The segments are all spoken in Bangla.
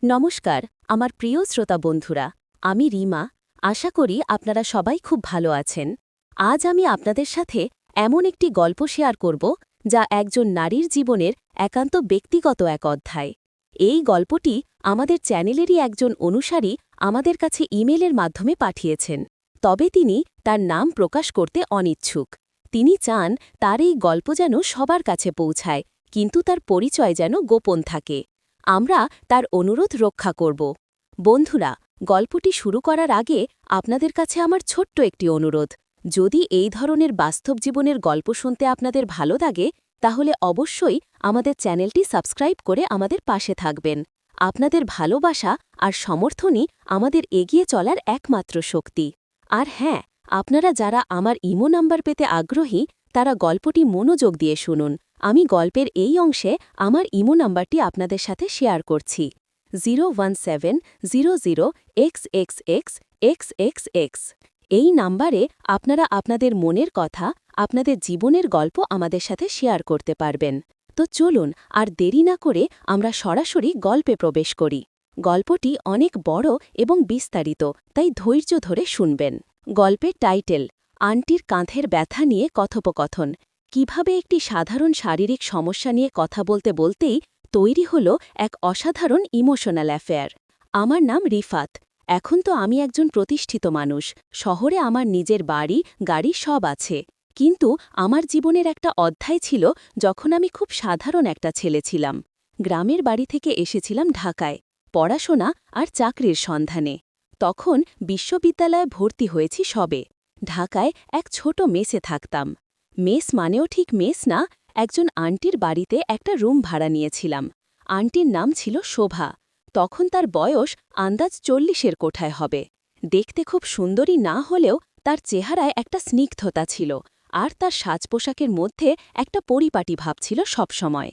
নমস্কার আমার প্রিয় শ্রোতা বন্ধুরা, আমি রিমা। আশা করি আপনারা সবাই খুব ভালো আছেন। আজ আমি আপনাদের সাথে এমন একটি গল্প শেয়ার করব যা একজন নারীর জীবনের একান্ত ব্যক্তিগত এক অধ্যায়। এই গল্পটি আমাদের চ্যানেলেরই একজন অনুসারী আমাদের কাছে ইমেলের মাধ্যমে পাঠিয়েছেন, তবে তিনি তার নাম প্রকাশ করতে অনিচ্ছুক। তিনি চান তার এই গল্প যেন সবার কাছে পৌঁছায়, কিন্তু তার পরিচয় যেন গোপন থাকে। আমরা তার অনুরোধ রক্ষা করব। বন্ধুরা, গল্পটি শুরু করার আগে আপনাদের কাছে আমার ছোট্ট একটি অনুরোধ। যদি এই ধরনের বাস্তব জীবনের গল্প শুনতে আপনাদের ভালো লাগে, তাহলে অবশ্যই আমাদের চ্যানেলটি সাবস্ক্রাইব করে আমাদের পাশে থাকবেন। আপনাদের ভালোবাসা আর সমর্থনই আমাদের এগিয়ে চলার একমাত্র শক্তি। আর হ্যাঁ, আপনারা যারা আমার ইমো নাম্বার পেতে আগ্রহী, তারা গল্পটি মনোযোগ দিয়ে শুনুন। আমি গল্পের এই অংশে আমার ইমো নাম্বারটি আপনাদের সাথে শেয়ার করছি 01700xxxxxx। এই নাম্বারে আপনারা আপনাদের মনের কথা, আপনাদের জীবনের গল্প আমাদের সাথে শেয়ার করতে পারবেন। তো চলুন আর দেরি না করে আমরা সরাসরি গল্পে প্রবেশ করি। গল্পটি অনেক বড় এবং বিস্তারিত, তাই ধৈর্য ধরে শুনবেন। গল্পের টাইটেল, আন্টির কাঁধের ব্যথা নিয়ে কথোপকথন। কিভাবে একটি সাধারণ শারীরিক সমস্যা নিয়ে কথা বলতে বলতেই তৈরি হল এক অসাধারণ ইমোশনাল অ্যাফেয়ার। আমার নাম রিফাত। এখন তো আমি একজন প্রতিষ্ঠিত মানুষ, শহরে আমার নিজের বাড়ি, গাড়ি সব আছে। কিন্তু আমার জীবনের একটা অধ্যায় ছিল যখন আমি খুব সাধারণ একটা ছেলে ছিলাম। গ্রামের বাড়ি থেকে এসেছিলাম ঢাকায়, পড়াশোনা আর চাকরির সন্ধানে। তখন বিশ্ববিদ্যালয়ে ভর্তি হয়েছি সবে। ঢাকায় এক ছোট মেসে থাকতাম। মেস মানেও ঠিক মেস না, একজন আন্টির বাড়িতে একটা রুম ভাড়া নিয়েছিলাম। আন্টির নাম ছিল শোভা। তখন তার বয়স আন্দাজ 40-এর কোঠায় হবে। দেখতে খুব সুন্দরী না হলেও তার চেহারায় একটা স্নিগ্ধতা ছিল, আর তার সাজপোশাকের মধ্যে একটা পরিপাটি ভাব ছিল সবসময়।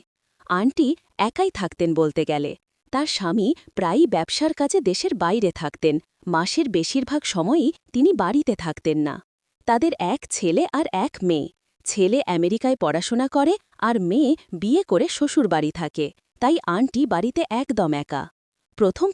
আন্টি একাই থাকতেন বলতে গেলে। তার স্বামী প্রায়ই ব্যবসার কাজে দেশের বাইরে থাকতেন, মাসের বেশিরভাগ সময়ই তিনি বাড়িতে থাকতেন না। তাদের এক ছেলে আর এক মেয়ে। ছেলে আমেরিকায় পড়াশোনা করে আর মেয়ে বিয়ে করে শ্বশুরবাড়ি থাকে, তাই আন্টি বাড়িতে একদম একা।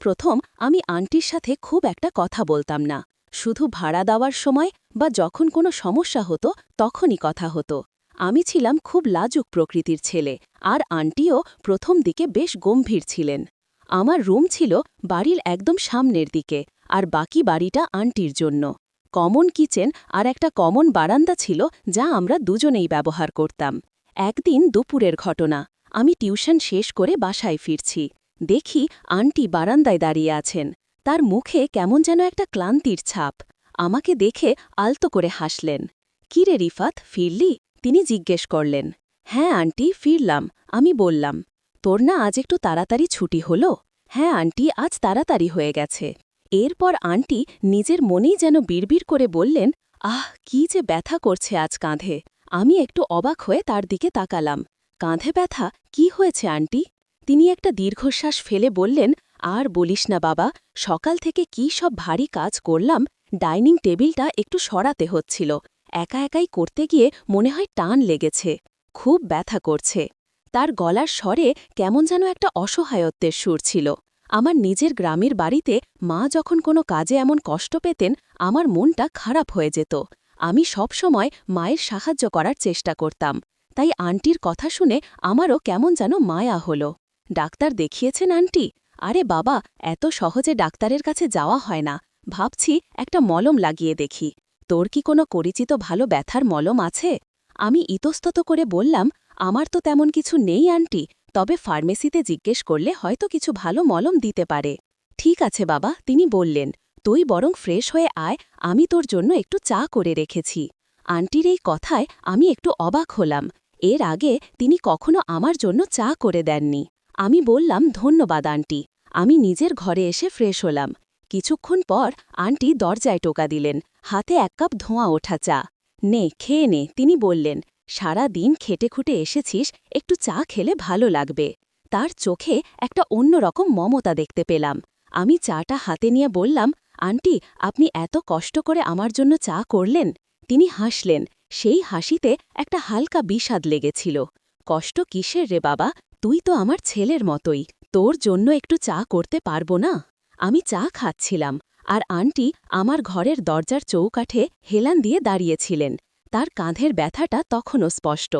প্রথম আমি আন্টির সাথে খুব একটা কথা বলতাম না, শুধু ভাড়া দেওয়ার সময় বা যখন কোনো সমস্যা হতো তখনই কথা হতো। আমি ছিলাম খুব লাজুক প্রকৃতির ছেলে, আর আন্টিও প্রথম দিকে বেশ গম্ভীর ছিলেন। আমার রুম ছিল বাড়ির একদম সামনের দিকে, আর বাকি বাড়িটা আন্টির জন্য। কমন কিচেন আর একটা কমন বারান্দা ছিল, যা আমরা দুজনেই ব্যবহার করতাম। একদিন দুপুরের ঘটনা, আমি টিউশন শেষ করে বাসায় ফিরছি। দেখি আন্টি বারান্দায় দাঁড়িয়ে আছেন। তার মুখে কেমন যেন একটা ক্লান্তির ছাপ। আমাকে দেখে আলতো করে হাসলেন। "কি রে রিফাত, ফিরলি?" তিনি জিজ্ঞেস করলেন। "হ্যাঁ আন্টি, ফিরলাম," আমি বললাম। "তোর না আজ একটু তাড়াতাড়ি ছুটি হলো?" "হ্যাঁ আন্টি, আজ তাড়াতাড়ি হয়ে গেছে।" এরপর আন্টি নিজের মনেই যেন বিড়বিড় করে বললেন, "আহ, কি যে ব্যথা করছে আজ কাঁধে।" আমি একটু অবাক হয়ে তার দিকে তাকালাম। "কাঁধে ব্যথা? কি হয়েছে আন্টি?" তিনি একটা দীর্ঘশ্বাস ফেলে বললেন, "আর বলিস না বাবা, সকাল থেকে কি সব ভারী কাজ করলাম। ডাইনিং টেবিলটা একটু সরাতে হচ্ছিল। একা একাই করতে গিয়ে মনে হয় টান লেগেছে। খুব ব্যথা করছে।" তার গলার স্বরে কেমন যেন একটা অসহায়ত্বের সুর ছিল। আমার নিজের গ্রামের বাড়িতে মা যখন কোনো কাজে এমন কষ্ট পেতেন, আমার মনটা খারাপ হয়ে যেত। আমি সবসময় মায়ের সাহায্য করার চেষ্টা করতাম। তাই আন্টির কথা শুনে আমারও কেমন যেন মায়া হলো। "ডাক্তার দেখিয়েছেন আন্টি?" "আরে বাবা, এত সহজে ডাক্তারের কাছে যাওয়া হয় না। ভাবছি একটা মলম লাগিয়ে দেখি। তোর কি কোনো পরিচিত ভালো ব্যথার মলম আছে?" আমি ইতস্তত করে বললাম, "আমার তো তেমন কিছু নেই আন্টি, তবে ফার্মেসিতে জিজ্ঞেস করলে হয়তো কিছু ভালো মলম দিতে পারে।" "ঠিক আছে বাবা," তিনি বললেন, "তুই বরং ফ্রেশ হয়ে আয়, আমি তোর জন্য একটু চা করে রেখেছি।" আন্টির এই কথায় আমি একটু অবাক হলাম। এর আগে তিনি কখনো আমার জন্য চা করে দেননি। আমি বললাম, "ধন্যবাদ আন্টি।" আমি নিজের ঘরে এসে ফ্রেশ হলাম। কিছুক্ষণ পর আন্টি দরজায় টোকা দিলেন, হাতে এক কাপ ধোঁয়া ওঠা চা। "নে, খেয়ে নে," তিনি বললেন। "সারা দিন খেটে খুটে এসেছিস, একটু চা খেলে ভালো লাগবে।" তার চোখে একটা অন্যরকম মমতা দেখতে পেলাম। আমি চাটা হাতে নিয়ে বললাম, "আন্টি, আপনি এত কষ্ট করে আমার জন্য চা করলেন?" তিনি হাসলেন। সেই হাসিতে একটা হালকা বিষাদ লেগেছিল। "কষ্ট কিসের রে বাবা, তুই তো আমার ছেলের মতোই, তোর জন্য একটু চা করতে পারবো না? আমি চা খাচ্ছিলাম, আর আন্টি আমার ঘরের দরজার চৌকাঠে হেলান দিয়ে দাঁড়িয়েছিলেন। তার কাঁধের ব্যথাটা তখনও স্পষ্ট।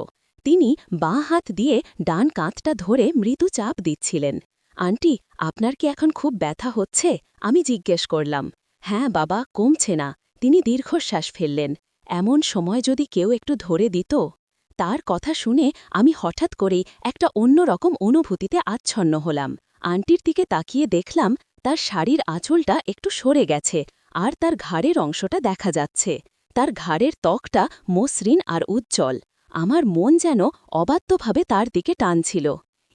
তিনি বাঁ হাত দিয়ে ডান কাঁধটা ধরে মৃদু চাপ দিচ্ছিলেন। আন্টি, আপনার কি এখন খুব ব্যথা হচ্ছে? আমি জিজ্ঞেস করলাম। হ্যাঁ বাবা, কমছে না। তিনি দীর্ঘশ্বাস ফেললেন। এমন সময় যদি কেউ একটু ধরে দিত। তার কথা শুনে আমি হঠাৎ করেই একটা অন্যরকম অনুভূতিতে আচ্ছন্ন হলাম। আন্টির দিকে তাকিয়ে দেখলাম তার শাড়ির আঁচলটা একটু সরে গেছে, আর তার ঘাড়ের অংশটা দেখা যাচ্ছে। তার ঘাড়ের ত্বকটা মসৃণ আর উজ্জ্বল। আমার মন যেন অবাধ্যভাবে তার দিকে টানছিল।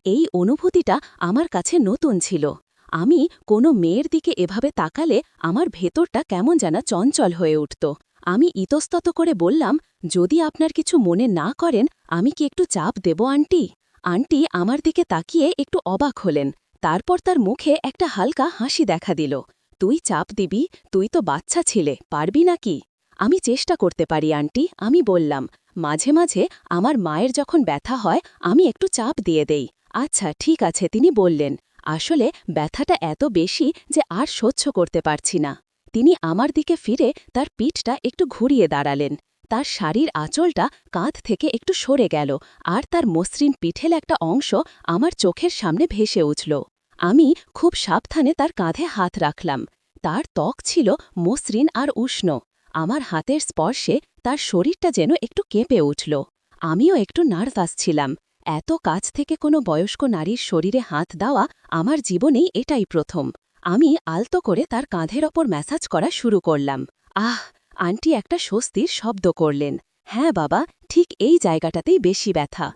এই অনুভূতিটা আমার কাছে নতুন ছিল। আমি কোনো মেয়ের দিকে এভাবে তাকালে আমার ভেতরটা কেমন যেন চঞ্চল হয়ে উঠত। আমি ইতস্তত করে বললাম, যদি আপনার কিছু মনে না করেন, আমি কি একটু চাপ দেব আন্টি? আন্টি আমার দিকে তাকিয়ে একটু অবাক হলেন। তারপর তার মুখে একটা হালকা হাসি দেখা দিল। তুই চাপ দিবি? তুই তো বাচ্চা ছিলে, পারবি নাকি? আমি চেষ্টা করতে পারি আন্টি, আমি বললাম। মাঝে মাঝে আমার মায়ের যখন ব্যথা হয় আমি একটু চাপ দিয়ে দেই। আচ্ছা ঠিক আছে, তিনি বললেন। আসলে ব্যথাটা এত বেশি যে আর সহ্য করতে পারছি না। তিনি আমার দিকে ফিরে তার পিঠটা একটু ঘুরিয়ে দাঁড়ালেন। তার শাড়ির আঁচলটা কাঁধ থেকে একটু সরে গেল, আর তার মসৃণ পিঠেল একটা অংশ আমার চোখের সামনে ভেসে উঠল। আমি খুব সাবধানে তার কাঁধে হাত রাখলাম। তার ত্বক ছিল মসৃণ আর উষ্ণ। আমার হাতের স্পর্শে তার শরীরটা যেন একটু কেঁপে উঠল। আমিও একটু নার্ভাস ছিলাম। এত কাছ থেকে কোনো বয়স্ক নারীর শরীরে হাত দেওয়া আমার জীবনেই এটাই প্রথম। আমি আলতো করে তার কাঁধের ওপর ম্যাসাজ করা শুরু করলাম। আহ! আন্টি একটা স্বস্তির শব্দ করলেন। হ্যাঁ বাবা, ঠিক এই জায়গাটাতেই বেশি ব্যথা।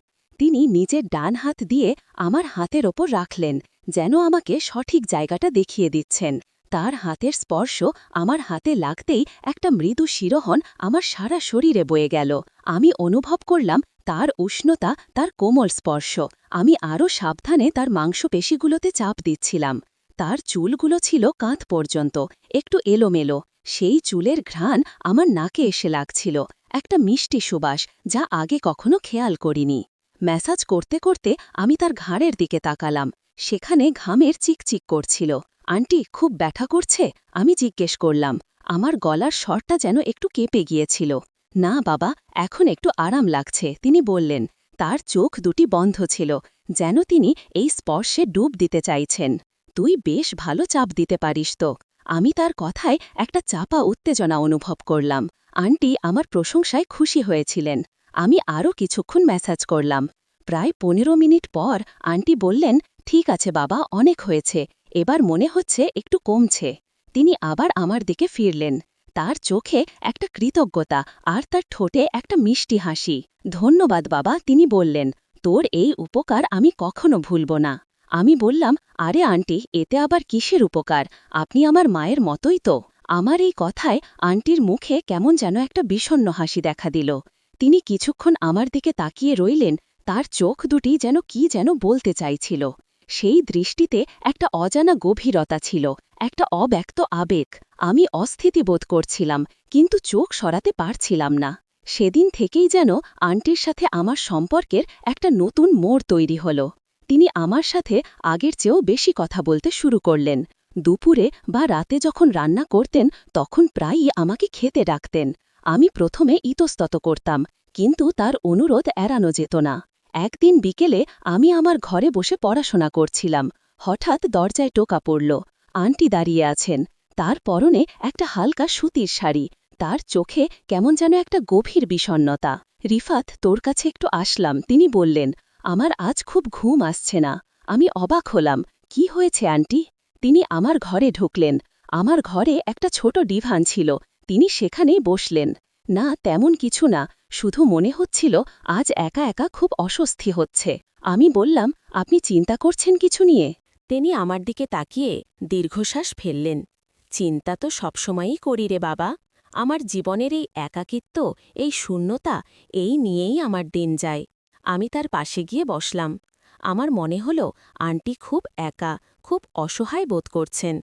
তিনি নিজের ডান হাত দিয়ে আমার হাতের ওপর রাখলেন, যেন আমাকে সঠিক জায়গাটা দেখিয়ে দিচ্ছেন। তার হাতের স্পর্শ আমার হাতে লাগতেই একটা মৃদু শিরোহন আমার সারা শরীরে বয়ে গেল। আমি অনুভব করলাম তার উষ্ণতা, তার কোমল স্পর্শ। আমি আরও সাবধানে তার মাংসপেশিগুলোতে চাপ দিচ্ছিলাম। তার চুলগুলো ছিল কাঁধ পর্যন্ত, একটু এলোমেলো। সেই চুলের ঘ্রাণ আমার নাকে এসে লাগছিল, একটা মিষ্টি সুবাস, যা আগে কখনো খেয়াল করিনি। ম্যাসাজ করতে করতে আমি তার ঘাড়ের দিকে তাকালাম। সেখানে ঘামের চিকচিক করছিল। আন্টি, খুব ব্যথা করছে? আমি জিজ্ঞেস করলাম। আমার গলার স্বরটা যেন একটু কেঁপে গিয়েছিল। না বাবা, এখন একটু আরাম লাগছে, তিনি বললেন। তার চোখ দুটি বন্ধ ছিল, যেন তিনি এই স্পর্শে ডুব দিতে চাইছেন। তুই বেশ ভালো চাপ দিতে পারিস তো। আমি তার কথায় একটা চাপা উত্তেজনা অনুভব করলাম। আন্টি আমার প্রশংসায় খুশি হয়েছিলেন। আমি আরও কিছুক্ষণ ম্যাসাজ করলাম। প্রায় 15 মিনিট পর আন্টি বললেন, ঠিক আছে বাবা, অনেক হয়েছে, এবার মনে হচ্ছে একটু কমছে। তিনি আবার আমার দিকে ফিরলেন। তার চোখে একটা কৃতজ্ঞতা, আর তার ঠোঁটে একটা মিষ্টি হাসি। ধন্যবাদ বাবা, তিনি বললেন। তোর এই উপকার আমি কখনো ভুলব না। আমি বললাম, আরে আন্টি, এতে আবার কিসের উপকার? আপনি আমার মায়ের মতোই তো। আমার এই কথায় আন্টির মুখে কেমন যেন একটা বিষণ্ণ হাসি দেখা দিল। তিনি কিছুক্ষণ আমার দিকে তাকিয়ে রইলেন। তার চোখ দুটি যেন কি যেন বলতে চাইছিল। সেই দৃষ্টিতে একটা অজানা গভীরতা ছিল, একটা অব্যক্ত আবেগ। আমি অস্থিতি বোধ করছিলাম, কিন্তু চোখ সরাতে পারছিলাম না। সেদিন থেকেই যেন আন্টির সাথে আমার সম্পর্কের একটা নতুন মোড় তৈরি হল। তিনি আমার সাথে আগের চেয়েও বেশি কথা বলতে শুরু করলেন। দুপুরে বা রাতে যখন রান্না করতেন, তখন প্রায়ই আমাকে খেতে ডাকতেন। আমি প্রথমে ইতস্তত করতাম, কিন্তু তার অনুরোধ এড়ানো যেত না। একদিন বিকেলে আমি আমার ঘরে বসে পড়াশোনা করছিলাম। হঠাৎ দরজায় টোকা পড়ল। আন্টি দাঁড়িয়ে আছেন। তার পরনে একটা হালকা সুতির শাড়ি। তার চোখে কেমন যেন একটা গভীর বিষণ্ণতা। রিফাত, তোর কাছে একটু আসলাম, তিনি বললেন। আমার আজ খুব ঘুম আসছে না। আমি অবাক হলাম। কি হয়েছে আন্টি? তিনি আমার ঘরে ঢুকলেন। আমার ঘরে একটা ছোট ডিভান ছিল, তিনি সেখানেই বসলেন। না, তেমন কিছু না, শুধু মনে হচ্ছিল আজ একা একা খুব অস্বস্তি হচ্ছে। আমি বললাম, আপনি চিন্তা করছেন কিছু নিয়ে? তিনি আমার দিকে তাকিয়ে দীর্ঘশ্বাস ফেললেন। চিন্তা তো সবসময়ই করি রে বাবা। আমার জীবনের এই একাকিত্ব, এই শূন্যতা, এই নিয়েই আমার দিন যায়। আমি তার পাশে গিয়ে বসলাম। আমার মনে হল আন্টি খুব একা, খুব অসহায় বোধ করছেন।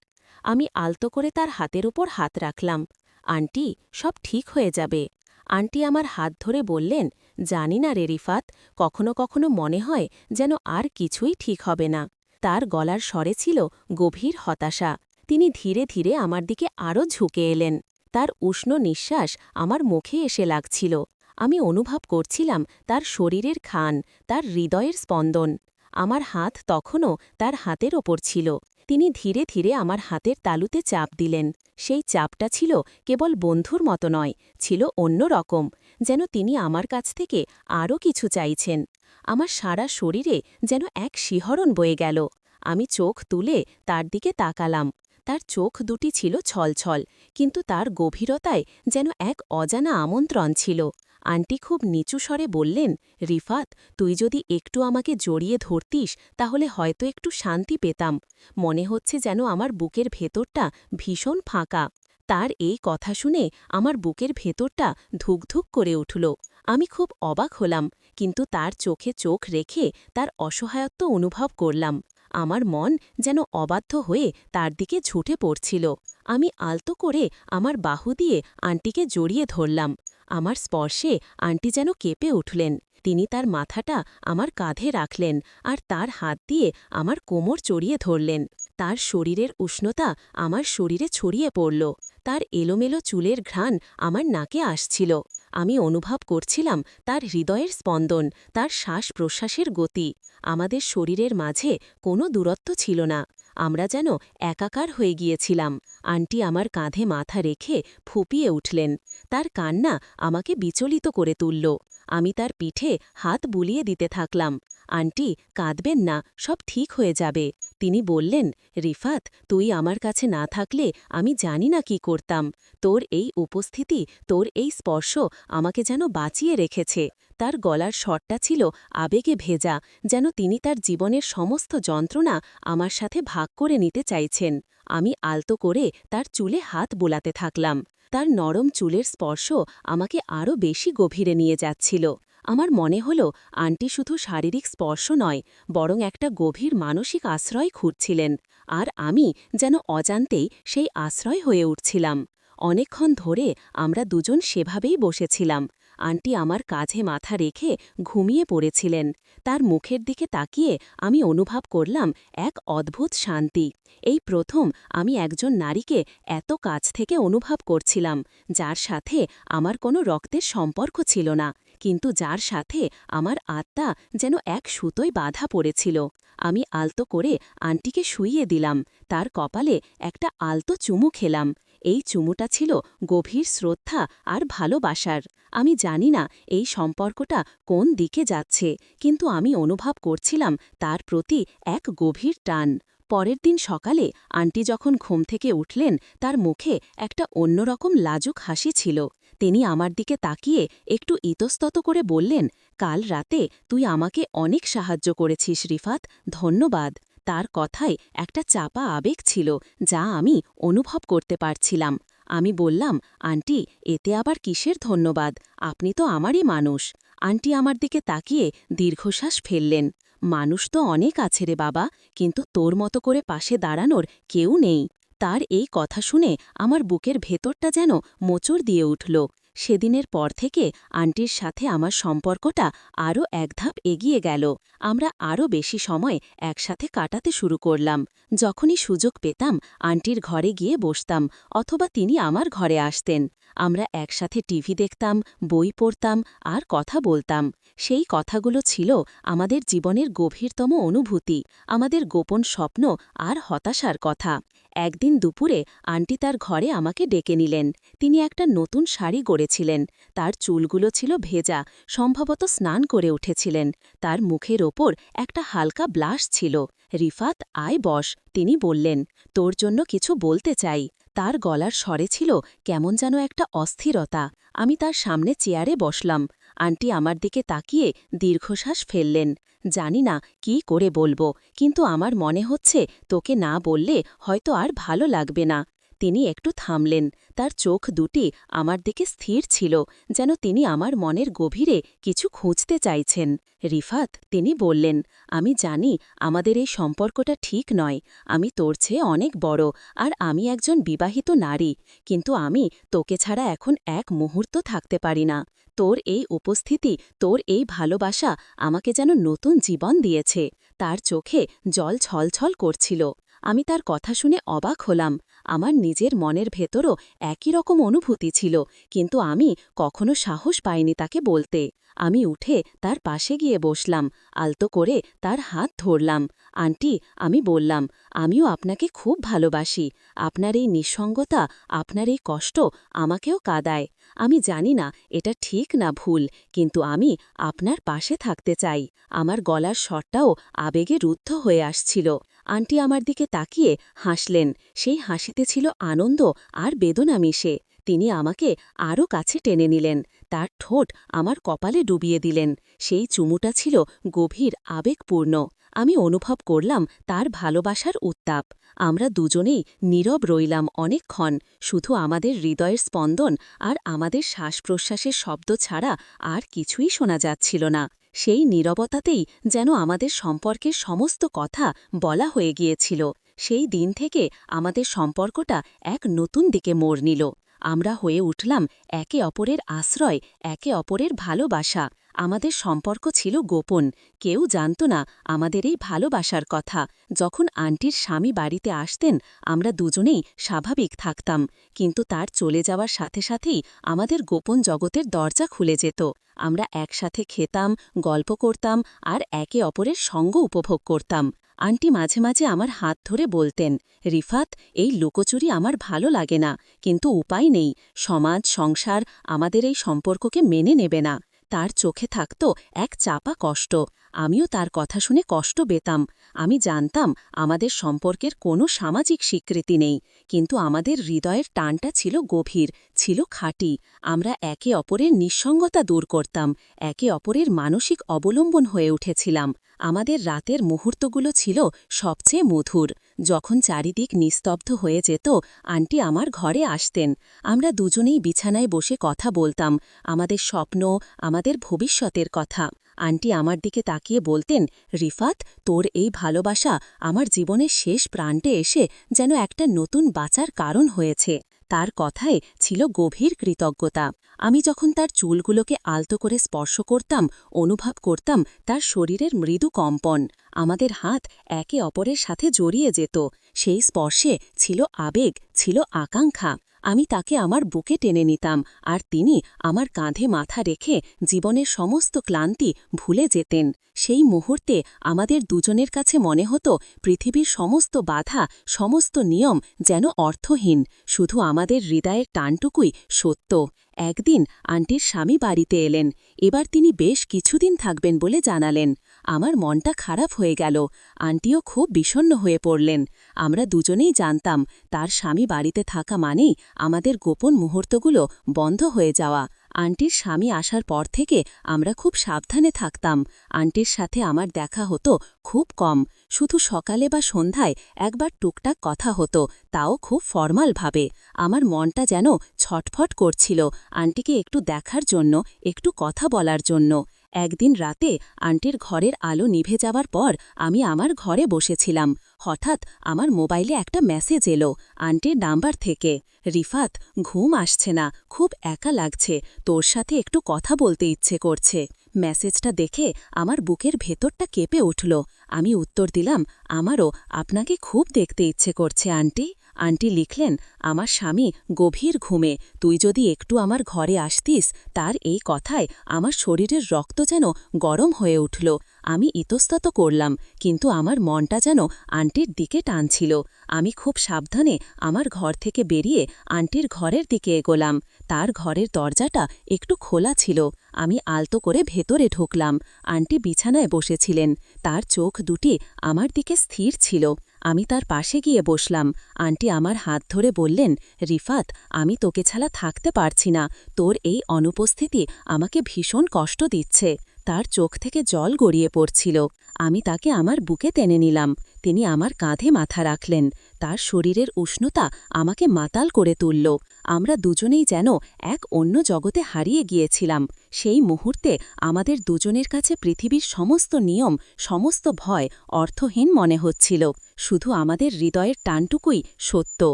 আমি আলতো করে তার হাতের উপর হাত রাখলাম। আন্টি, সব ঠিক হয়ে যাবে। আন্টি আমার হাত ধরে বললেন, জানি না রে রিফাত, কখনো কখনো মনে হয় যেন আর কিছুই ঠিক হবে না। তার গলার স্বরে ছিল গভীর হতাশা। তিনি ধীরে ধীরে আমার দিকে আরও ঝুঁকে এলেন। তার উষ্ণ নিঃশ্বাস আমার মুখে এসে লাগছিল। আমি অনুভব করছিলাম তার শরীরের খান, তার হৃদয়ের স্পন্দন। আমার হাত তখনও তার হাতের ওপর ছিল। তিনি ধীরে ধীরে আমার হাতের তালুতে চাপ দিলেন। সেই চাপটা ছিল কেবল বন্ধুর মতো নয়, ছিল অন্য রকম, যেন তিনি আমার কাছ থেকে আরও কিছু চাইছেন। আমার সারা শরীরে যেন এক শিহরণ বয়ে গেল। আমি চোখ তুলে তার দিকে তাকালাম। তার চোখ দুটি ছিল ছলছল, কিন্তু তার গভীরতায় যেন এক অজানা আমন্ত্রণ ছিল। আন্টি খুব নিচু স্বরে বললেন, রিফাত, তুই যদি একটু আমাকে জড়িয়ে ধরতিস তাহলে হয়তো একটু শান্তি পেতাম। মনে হচ্ছে যেন আমার বুকের ভেতরটা ভীষণ ফাঁকা। তার এই কথা শুনে আমার বুকের ভেতরটা ধুকধুক করে উঠল। আমি খুব অবাক হলাম, কিন্তু তার চোখে চোখ রেখে তার অসহায়ত্ব অনুভব করলাম। আমার মন যেন অবাধ্য হয়ে তার দিকে ঝুঁটে পড়ছিল। আমি আলতো করে আমার বাহু দিয়ে আন্টিকে জড়িয়ে ধরলাম। আমার স্পর্শে আন্টি যেন কেঁপে উঠলেন। তিনি তার মাথাটা আমার কাঁধে রাখলেন আর তার হাত দিয়ে আমার কোমর চড়িয়ে ধরলেন। তার শরীরের উষ্ণতা আমার শরীরে ছড়িয়ে পড়ল। তার এলোমেলো চুলের ঘ্রাণ আমার নাকে আসছিল। আমি অনুভব করছিলাম তার হৃদয়ের স্পন্দন, তার শ্বাস-প্রশ্বাসের গতি। আমাদের শরীরের মাঝে কোনো দূরত্ব ছিল না। আমরা যেন একাকার হয়ে গিয়েছিলাম। আন্টি আমার কাঁধে মাথা রেখে ফুঁপিয়ে উঠলেন। তার কান্না আমাকে বিচলিত করে তুলল। আমি তার পিঠে হাত বুলিয়ে দিতে থাকলাম। আন্টি, কাঁদবেন না, সব ঠিক হয়ে যাবে। তিনি বললেন, রিফাত, তুই আমার কাছে না থাকলে আমি জানি না কি করতাম। তোর এই উপস্থিতি, তোর এই স্পর্শ আমাকে যেন বাঁচিয়ে রেখেছে। তার গলার স্বরটা ছিল আবেগে ভেজা, যেন তিনি তার জীবনের সমস্ত যন্ত্রণা আমার সাথে ভাগ করে নিতে চাইছেন। আমি আলতো করে তার চুলে হাত বোলাতে থাকলাম। তার নরম চুলের স্পর্শ আমাকে আরও বেশি গভীরে নিয়ে যাচ্ছিল। আমার মনে হল আন্টি শুধু শারীরিক স্পর্শ নয়, বরং একটা গভীর মানসিক আশ্রয় খুঁজছিলেন। আর আমি যেন অজান্তেই সেই আশ্রয় হয়ে উঠছিলাম। অনেকক্ষণ ধরে আমরা দুজন সেভাবেই বসেছিলাম। আন্টি আমার কাঁধে মাথা রেখে ঘুমিয়ে পড়েছিলেন। তার মুখের দিকে তাকিয়ে আমি অনুভব করলাম এক অদ্ভুত শান্তি। এই প্রথম আমি একজন নারীকে এত কাছ থেকে অনুভব করছিলাম, যার সাথে আমার কোনো রক্তের সম্পর্ক ছিল না, কিন্তু যার সাথে আমার আত্মা যেন এক সুতোয় বাঁধা পড়েছিল। আমি আলতো করে আন্টিকে শুইয়ে দিলাম। তার কপালে একটা আলতো চুমু খেলাম। এই চুমুটা ছিল গভীর শ্রদ্ধা আর ভালোবাসার। আমি জানি না এই সম্পর্কটা কোন দিকে যাচ্ছে, কিন্তু আমি অনুভব করছিলাম তার প্রতি এক গভীর টান। পরের দিন সকালে আন্টি যখন ঘুম থেকে উঠলেন, তার মুখে একটা অন্যরকম লাজুক হাসি ছিল। তিনি আমার দিকে তাকিয়ে একটু ইতস্তত করে বললেন, কাল রাতে তুই আমাকে অনেক সাহায্য করেছিস রিফাত, ধন্যবাদ। তার কথায় একটা চাপা আবেগ ছিল, যা আমি অনুভব করতে পারছিলাম। আমি বললাম, আন্টি, এতে আবার কিসের ধন্যবাদ? আপনি তো আমারই মানুষ। আন্টি আমার দিকে তাকিয়ে দীর্ঘশ্বাস ফেললেন। মানুষ তো অনেক আছে রে বাবা, কিন্তু তোর মতো করে পাশে দাঁড়ানোর কেউ নেই। তার এই কথা শুনে আমার বুকের ভেতরটা যেন মোচড় দিয়ে উঠল। সেদিনের পর থেকে আন্টির সাথে আমার সম্পর্কটা আরও এক ধাপ এগিয়ে গেল। আমরা আরও বেশি সময় একসাথে কাটাতে শুরু করলাম। যখনই সুযোগ পেতাম আন্টির ঘরে গিয়ে বসতাম, অথবা তিনি আমার ঘরে আসতেন। আমরা একসাথে টিভি দেখতাম, বই পড়তাম আর কথা বলতাম। সেই কথাগুলো ছিল আমাদের জীবনের গভীরতম অনুভূতি, আমাদের গোপন স্বপ্ন আর হতাশার কথা। একদিন দুপুরে আন্টি তার ঘরে আমাকে ডেকে নিলেন। তিনি একটা নতুন শাড়ি গড়েছিলেন। তার চুলগুলো ছিল ভেজা, সম্ভবত স্নান করে উঠেছিলেন। তার মুখের ওপর একটা হালকা ব্লাশ ছিল। রিফাত, আয় বস, তিনি বললেন, তোর জন্য কিছু বলতে চাই। তার গলার স্বরে ছিল কেমন যেন একটা অস্থিরতা। আমি তার সামনে চেয়ারে বসলাম। আন্টি আমার দিকে তাকিয়ে দীর্ঘশ্বাস ফেললেন। জানি না কি করে বলবো, কিন্তু আমার মনে হচ্ছে তোকে না বললে হয়তো আর ভালো লাগবে না। তিনি একটু থামলেন। তার চোখ দুটি আমার দিকে স্থির ছিল, যেন তিনি আমার মনের গভীরে কিছু খুঁজতে চাইছেন। রিফাত, তিনি বললেন, আমি জানি আমাদের এই সম্পর্কটা ঠিক নয়। আমি তোর চেয়ে অনেক বড়, আর আমি একজন বিবাহিত নারী, কিন্তু আমি তোকে ছাড়া এখন এক মুহূর্ত থাকতে পারি না। তোর এই উপস্থিতি, তোর এই ভালোবাসা আমাকে যেন নতুন জীবন দিয়েছে। তার চোখে জল ছলছল করছিল। আমি তার কথা শুনে অবাক হলাম। আমার নিজের মনের ভেতরও একই রকম অনুভূতি ছিল, কিন্তু আমি কখনো সাহস পাইনি তাকে বলতে। আমি উঠে তার পাশে গিয়ে বসলাম, আলতো করে তার হাত ধরলাম। আন্টি, আমি বললাম, আমিও আপনাকে খুব ভালোবাসি। আপনার এই নিঃসঙ্গতা, আপনার এই কষ্ট আমাকেও কাঁদায়। আমি জানি না এটা ঠিক না ভুল, কিন্তু আমি আপনার পাশে থাকতে চাই। আমার গলার স্বরটাও আবেগে রুদ্ধ হয়ে আসছিল। আন্টি আমার দিকে তাকিয়ে হাসলেন। সেই হাসিতে ছিল আনন্দ আর বেদনা মিশে। তিনি আমাকে আরও কাছে টেনে নিলেন, তার ঠোঁট আমার কপালে ডুবিয়ে দিলেন। সেই চুমুটা ছিল গভীর আবেগপূর্ণ। আমি অনুভব করলাম তার ভালোবাসার উত্তাপ। আমরা দুজনেই নীরব রইলাম অনেকক্ষণ, শুধু আমাদের হৃদয়ের স্পন্দন আর আমাদের শ্বাস-প্রশ্বাসের শব্দ ছাড়া আর কিছুই শোনা যাচ্ছিল না। সেই নীরবতাতেই যেন আমাদের সম্পর্কের সমস্ত কথা বলা হয়ে গিয়েছিল। সেই দিন থেকে আমাদের সম্পর্কটা এক নতুন দিকে মোড় নিল। আমরা হয়ে উঠলাম একে অপরের আশ্রয়, একে অপরের ভালোবাসা। আমাদের সম্পর্ক ছিল গোপন, কেউ জানত না আমাদের এই ভালোবাসার কথা। যখন আন্টির স্বামী বাড়িতে আসতেন, আমরা দুজনেই স্বাভাবিক থাকতাম, কিন্তু তার চলে যাওয়ার সাথে সাথেই আমাদের গোপন জগতের দরজা খুলে যেত। আমরা একসাথে খেতাম, গল্প করতাম আর একে অপরের সঙ্গ উপভোগ করতাম। আন্টি মাঝে মাঝে আমার হাত ধরে বলতেন, রিফাত, এই লুকোচুরি আমার ভালো লাগে না, কিন্তু উপায় নেই, সমাজ সংসার আমাদের এই সম্পর্ককে মেনে নেবে না। তার চোখে থাকত এক চাপা কষ্ট। আমিও তার কথা শুনে কষ্ট পেতাম। আমি জানতাম আমাদের সম্পর্কের কোনো সামাজিক স্বীকৃতি নেই, কিন্তু আমাদের হৃদয়ের টানটা ছিল গভীর, ছিল খাঁটি। আমরা একে অপরের নিঃসঙ্গতা দূর করতাম, একে অপরের মানসিক অবলম্বন হয়ে উঠেছিলাম। আমাদের রাতের মুহূর্তগুলো ছিল সবচেয়ে মধুর। যখন চারিদিক নিস্তব্ধ হয়ে যেত, আন্টি আমার ঘরে আসতেন। আমরা দুজনেই বিছানায় বসে কথা বলতাম, আমাদের স্বপ্ন, আমাদের ভবিষ্যতের কথা। আন্টি আমার দিকে তাকিয়ে বলতেন, রিফাত, তোর এই ভালোবাসা আমার জীবনের শেষ প্রান্তে এসে যেন একটা নতুন বাঁচার কারণ হয়েছে। তার কথায় ছিল গভীর কৃতজ্ঞতা। আমি যখন তার চুলগুলোকে আলতো করে স্পর্শ করতাম, অনুভব করতাম তার শরীরের মৃদু কম্পন। আমাদের হাত একে অপরের সাথে জড়িয়ে যেত। সেই স্পর্শে ছিল আবেগ, ছিল আকাঙ্ক্ষা। আমি তাকে আমার বুকে টেনে নিতাম, আর তিনি আমার কাঁধে মাথা রেখে জীবনের সমস্ত ক্লান্তি ভুলে যেতেন। সেই মুহূর্তে আমাদের দুজনের কাছে মনে হতো পৃথিবীর সমস্ত বাধা, সমস্ত নিয়ম যেন অর্থহীন, শুধু আমাদের হৃদয়ের টানটুকুই সত্য। একদিন আন্টির স্বামী বাড়িতে এলেন। এবার তিনি বেশ কিছুদিন থাকবেন বলে জানালেন। আমার মনটা খারাপ হয়ে গেল। আন্টিও খুব বিষণ্ণ হয়ে পড়লেন। আমরা দুজনেই জানতাম তার স্বামী বাড়িতে থাকা মানেই আমাদের গোপন মুহূর্তগুলো বন্ধ হয়ে যাওয়া। আন্টির স্বামী আসার পর থেকে আমরা খুব সাবধানে থাকতাম। আন্টির সাথে আমার দেখা হতো খুব কম, শুধু সকালে বা সন্ধ্যায় একবার টুকটাক কথা হতো, তাও খুব ফরমালভাবে। আমার মনটা যেন ছটফট করছিল আন্টিকে একটু দেখার জন্য, একটু কথা বলার জন্য। একদিন রাতে আন্টির ঘরের আলো নিভে যাওয়ার পর আমি আমার ঘরে বসেছিলাম। হঠাৎ আমার মোবাইলে একটা মেসেজ এলো আন্টির নাম্বার থেকে। রিফাত, ঘুম আসছে না, খুব একা লাগছে, তোর সাথে একটু কথা বলতে ইচ্ছে করছে। মেসেজটা দেখে আমার বুকের ভেতরটা কেঁপে উঠল। আমি উত্তর দিলাম, আমারও আপনাকে খুব দেখতে ইচ্ছে করছে আন্টি। আন্টি লিখলেন, আমার স্বামী গভীর ঘুমে, তুই যদি একটু আমার ঘরে আসতিস। তার এই কথায় আমার শরীরের রক্ত যেন গরম হয়ে উঠল। আমি ইতস্তত করলাম, কিন্তু আমার মনটা যেন আন্টির দিকে টানছিল। আমি খুব সাবধানে আমার ঘর থেকে বেরিয়ে আন্টির ঘরের দিকে এগোলাম। তার ঘরের দরজাটা একটু খোলা ছিল। আমি আলতো করে ভেতরে ঢুকলাম। আন্টি বিছানায় বসেছিলেন, তার চোখ দুটি আমার দিকে স্থির ছিল। আমি তার পাশে গিয়ে বসলাম। আন্টি আমার হাত ধরে বললেন, রিফাত, আমি তোকে ছাড়া থাকতে পারছি না, তোর এই অনুপস্থিতি আমাকে ভীষণ কষ্ট দিচ্ছে। তার চোখ থেকে জল গড়িয়ে পড়ছিল। আমি তাকে আমার বুকে টেনে নিলাম। তিনি আমার কাঁধে মাথা রাখলেন। তার শরীরের উষ্ণতা আমাকে মাতাল করে তুলল। আমরা দুজনেই যেন এক অন্য জগতে হারিয়ে গিয়েছিলাম। সেই মুহূর্তে আমাদের দুজনের কাছে পৃথিবীর সমস্ত নিয়ম, সমস্ত ভয় অর্থহীন মনে হচ্ছিল। শুধু আমাদের হৃদয়ের টানটুকুই সত্য।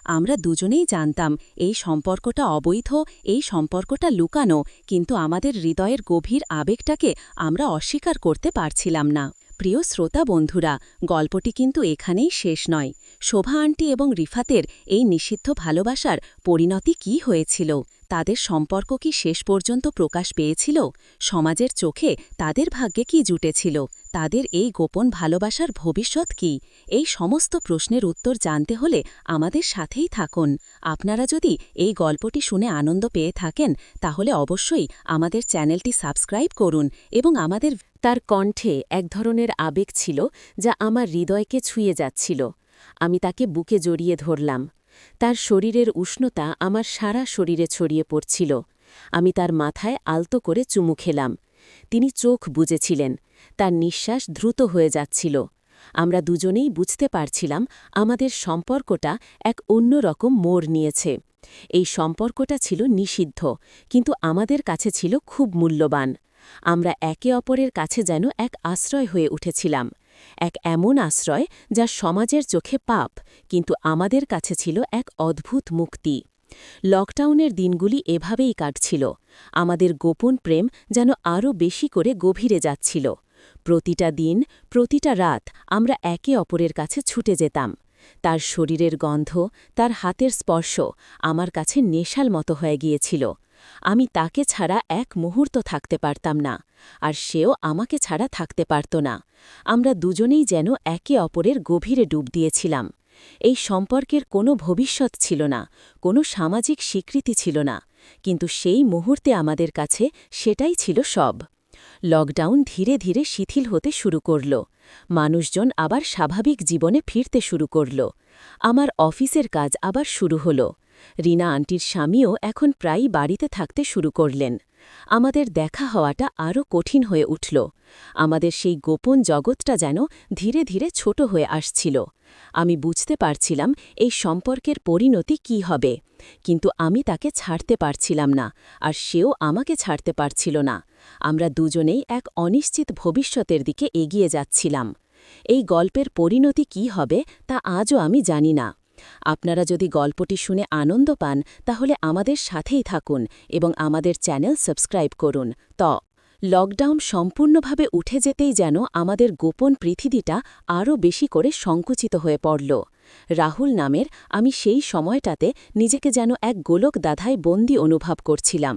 আমরা দুজনেই জানতাম এই সম্পর্কটা অবৈধ, এই সম্পর্কটা লুকানো, কিন্তু আমাদের হৃদয়ের গভীর আবেগটাকে আমরা অস্বীকার করতে পারছিলাম না। প্রিয় শ্রোতা বন্ধুরা, গল্পটি কিন্তু এখানেই শেষ নয়। শোভা আন্টি এবং রিফাতের এই নিষিদ্ধ ভালোবাসার পরিণতি কি হয়েছিল? তাদের সম্পর্ক কি শেষ পর্যন্ত প্রকাশ পেয়েছিল? সমাজের চোখে তাদের ভাগ্যে কি জুটেছিল? তাদের এই গোপন ভালোবাসার ভবিষ্যৎ কি? এই সমস্ত প্রশ্নের উত্তর জানতে হলে আমাদের সাথেই থাকুন। আপনারা যদি এই গল্পটি শুনে আনন্দ পেয়ে থাকেন, তাহলে অবশ্যই আমাদের চ্যানেলটি সাবস্ক্রাইব করুন এবং আমাদের তার কণ্ঠে এক ধরনের আবেগ ছিল যা আমার হৃদয়কে ছুঁয়ে যাচ্ছিল। আমি তাকে বুকে জড়িয়ে ধরলাম। তার শরীরের উষ্ণতা আমার সারা শরীরে ছড়িয়ে পড়ছিল। আমি তার মাথায় আলতো করে চুমু খেলাম। তিনি চোখ বুজেছিলেন। তার নিঃশ্বাস দ্রুত হয়ে যাচ্ছিল। আমরা দুজনেই বুঝতে পারছিলাম আমাদের সম্পর্কটা এক অন্যরকম মোড় নিয়েছে। এই সম্পর্কটা ছিল নিষিদ্ধ, কিন্তু আমাদের কাছে ছিল খুব মূল্যবান। আমরা একে অপরের কাছে যেন এক আশ্রয় হয়ে উঠেছিলাম, এক এমন আশ্রয় যা সমাজের চোখে পাপ, কিন্তু আমাদের কাছে ছিল এক অদ্ভুত মুক্তি। লকডাউনের দিনগুলি এভাবেই কাটছিল। আমাদের গোপন প্রেম যেন আরও বেশি করে গভীরে যাচ্ছিল। প্রতিটা দিন, প্রতিটা রাত আমরা একে অপরের কাছে ছুটে যেতাম। তার শরীরের গন্ধ, তার হাতের স্পর্শ আমার কাছে নেশার মতো হয়ে গিয়েছিল। আমি তাকে ছাড়া এক মুহূর্ত থাকতে পারতাম না, আর সেও আমাকে ছাড়া থাকতে পারত না। আমরা দুজনেই যেন একে অপরের গভীরে ডুব দিয়েছিলাম। এই সম্পর্কের কোনো ভবিষ্যৎ ছিল না, কোনো সামাজিক স্বীকৃতি ছিল না, কিন্তু সেই মুহূর্তে আমাদের কাছে সেটাই ছিল সব। লকডাউন ধীরে ধীরে শিথিল হতে শুরু করল। মানুষজন আবার স্বাভাবিক জীবনে ফিরতে শুরু করল। আমার অফিসের কাজ আবার শুরু হল। রিনা আন্টির স্বামীও এখন প্রায়ই বাড়িতে থাকতে শুরু করলেন। আমাদের দেখা হওয়াটা আরও কঠিন হয়ে উঠল। আমাদের সেই গোপন জগৎটা যেন ধীরে ধীরে ছোট হয়ে আসছিল। আমি বুঝতে পারছিলাম এই সম্পর্কের পরিণতি কি হবে, কিন্তু আমি তাকে ছাড়তে পারছিলাম না, আর সেও আমাকে ছাড়তে পারছিল না। আমরা দুজনেই এক অনিশ্চিত ভবিষ্যতের দিকে এগিয়ে যাচ্ছিলাম। এই গল্পের পরিণতি কি হবে তা আজও আমি জানি না। আপনারা যদি গল্পটি শুনে আনন্দ পান, তাহলে আমাদের সাথেই থাকুন এবং আমাদের চ্যানেল সাবস্ক্রাইব করুন। লকডাউন সম্পূর্ণভাবে উঠে যেতেই যেন আমাদের গোপন পৃথিবীটা আরও বেশি করে সংকুচিত হয়ে পড়ল। রাহুল নামের আমি সেই সময়টাতে নিজেকে যেন এক গোলক দাধায় বন্দী অনুভব করছিলাম।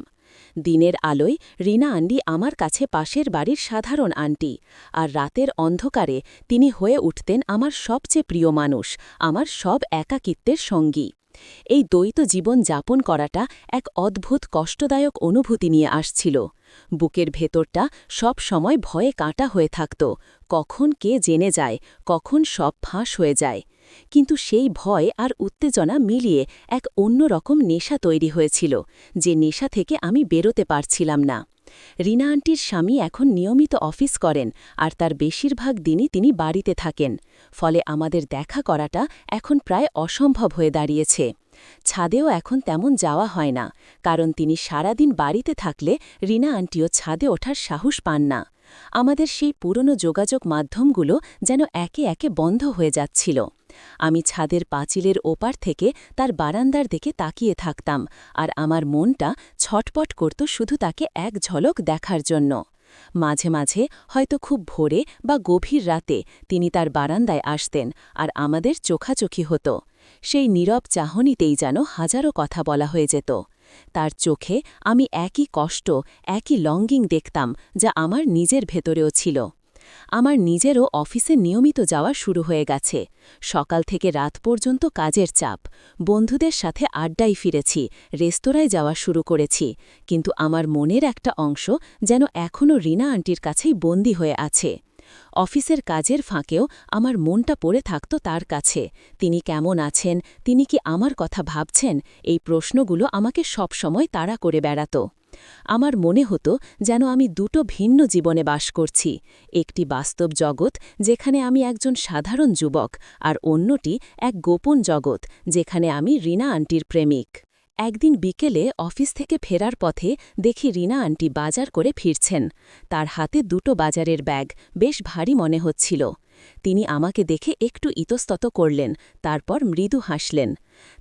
দিনের আলোয় রিনা আন্টি আমার কাছে পাশের বাড়ির সাধারণ আন্টি, আর রাতের অন্ধকারে তিনি হয়ে উঠতেন আমার সবচেয়ে প্রিয় মানুষ, আমার সব একাকিত্বের সঙ্গী। এই দ্বৈত জীবন যাপন করাটা এক অদ্ভুত কষ্টদায়ক অনুভূতি নিয়ে আসছিল। বুকের ভেতরটা সব সময় ভয়ে কাঁটা হয়ে থাকত, কখন কে জেনে যায়, কখন সব ফাঁস হয়ে যায়। কিন্তু সেই ভয় আর উত্তেজনা মিলিয়ে এক অন্যরকম নেশা তৈরি হয়েছিল, যে নেশা থেকে আমি বেরোতে পারছিলাম না। রিনা আন্টির স্বামী এখন নিয়মিত অফিস করেন, আর তার বেশিরভাগ দিনই তিনি বাড়িতে থাকেন। ফলে আমাদের দেখা করাটা এখন প্রায় অসম্ভব হয়ে দাঁড়িয়েছে। ছাদেও এখন তেমন যাওয়া হয় না, কারণ তিনি সারাদিন বাড়িতে থাকলে রিনা আন্টিও ছাদে ওঠার সাহস পান না। আমাদের সেই পুরনো যোগাযোগ মাধ্যমগুলো যেন একে একে বন্ধ হয়ে যাচ্ছিল। আমি ছাদের পাঁচিলের ওপার থেকে তার বারান্দার দিকে তাকিয়ে থাকতাম, আর আমার মনটা ছটপট করত শুধু তাকে এক ঝলক দেখার জন্য। মাঝে মাঝে, হয়তো খুব ভোরে বা গভীর রাতে, তিনি তার বারান্দায় আসতেন, আর আমাদের চোখাচোখি হতো। সেই নীরব চাহনিতেই যেন হাজারো কথা বলা হয়ে যেত। তার চোখে আমি একই কষ্ট, একই লঙ্গিং দেখতাম, যা আমার নিজের ভেতরেও ছিল। আমার নিজেরও অফিসে নিয়মিত যাওয়া শুরু হয়ে গেছে। সকাল থেকে রাত পর্যন্ত কাজের চাপ। বন্ধুদের সাথে আড্ডায় ফিরেছি, রেস্তোরাঁয় যাওয়া শুরু করেছি, কিন্তু আমার মনের একটা অংশ যেন এখনও রিনা আন্টির কাছেই বন্দী হয়ে আছে। অফিসের কাজের ফাঁকেও আমার মনটা পড়ে থাকত তার কাছে। তিনি কেমন আছেন, তিনি কি আমার কথা ভাবছেন, এই প্রশ্নগুলো আমাকে সবসময় তাড়া করে বেড়াত। আমার মনে হতো যেন আমি দুটো ভিন্ন জীবনে বাস করছি, একটি বাস্তব জগৎ যেখানে আমি একজন সাধারণ যুবক, আর অন্যটি এক গোপন জগৎ যেখানে আমি রিনা আন্টির প্রেমিক। একদিন বিকেলে অফিস থেকে ফেরার পথে দেখি রিনা আন্টি বাজার করে ফিরছেন। তার হাতে দুটো বাজারের ব্যাগ, বেশ ভারী মনে হচ্ছিল। তিনি আমাকে দেখে একটু ইতস্তত করলেন, তারপর মৃদু হাসলেন।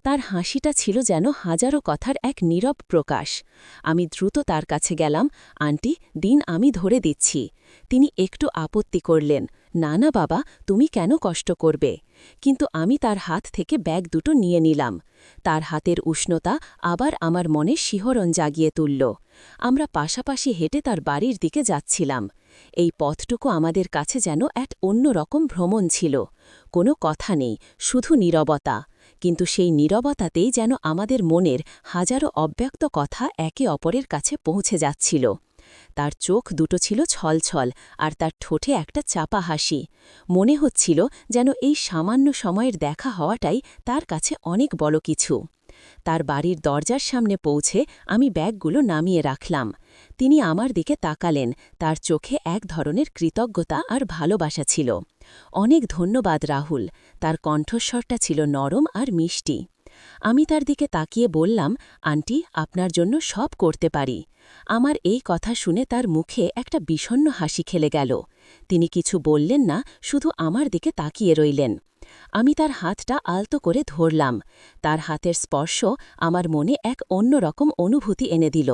তার হাসিটা ছিল যেন হাজারো কথার এক নীরব প্রকাশ। আমি দ্রুত তার কাছে গেলাম। আন্টি, দিন আমি ধরে দিচ্ছি। তিনি একটু আপত্তি করলেন। না না বাবা, তুমি কেন কষ্ট করবে? কিন্তু আমি তার হাত থেকে ব্যাগ দুটো নিয়ে নিলাম। তার হাতের উষ্ণতা আবার আমার মনে শিহরণ জাগিয়ে তুলল। আমরা পাশাপাশি হেঁটে তার বাড়ির দিকে যাচ্ছিলাম। এই পথটুকু আমাদের কাছে যেন এক অন্যরকম ভ্রমণ ছিল। কোনো কথা নেই, শুধু নীরবতা। কিন্তু সেই নীরবতাতেই যেন আমাদের মনের হাজারো অব্যক্ত কথা একে অপরের কাছে পৌঁছে যাচ্ছিল। তার চোখ দুটো ছিল ছলছল, আর তার ঠোঁটে একটা চাপা হাসি। মনে হচ্ছিল যেন এই সামান্য সময়ের দেখা হওয়াটাই তার কাছে অনেক বড় কিছু। তার বাড়ির দরজার সামনে পৌঁছে আমি ব্যাগগুলো নামিয়ে রাখলাম। তিনি আমার দিকে তাকালেন, তার চোখে এক ধরনের কৃতজ্ঞতা আর ভালোবাসা ছিল। অনেক ধন্যবাদ রাহুল। তার কণ্ঠস্বরটা ছিল নরম আর মিষ্টি। আমি তার দিকে তাকিয়ে বললাম, আন্টি, আপনার জন্য সব করতে পারি। আমার এই কথা শুনে তার মুখে একটা বিষণ্ণ হাসি খেলে গেল। তিনি কিছু বললেন না, শুধু আমার দিকে তাকিয়ে রইলেন। আমি তার হাতটা আলতো করে ধরলাম। তার হাতের স্পর্শ আমার মনে এক অন্যরকম অনুভূতি এনে দিল।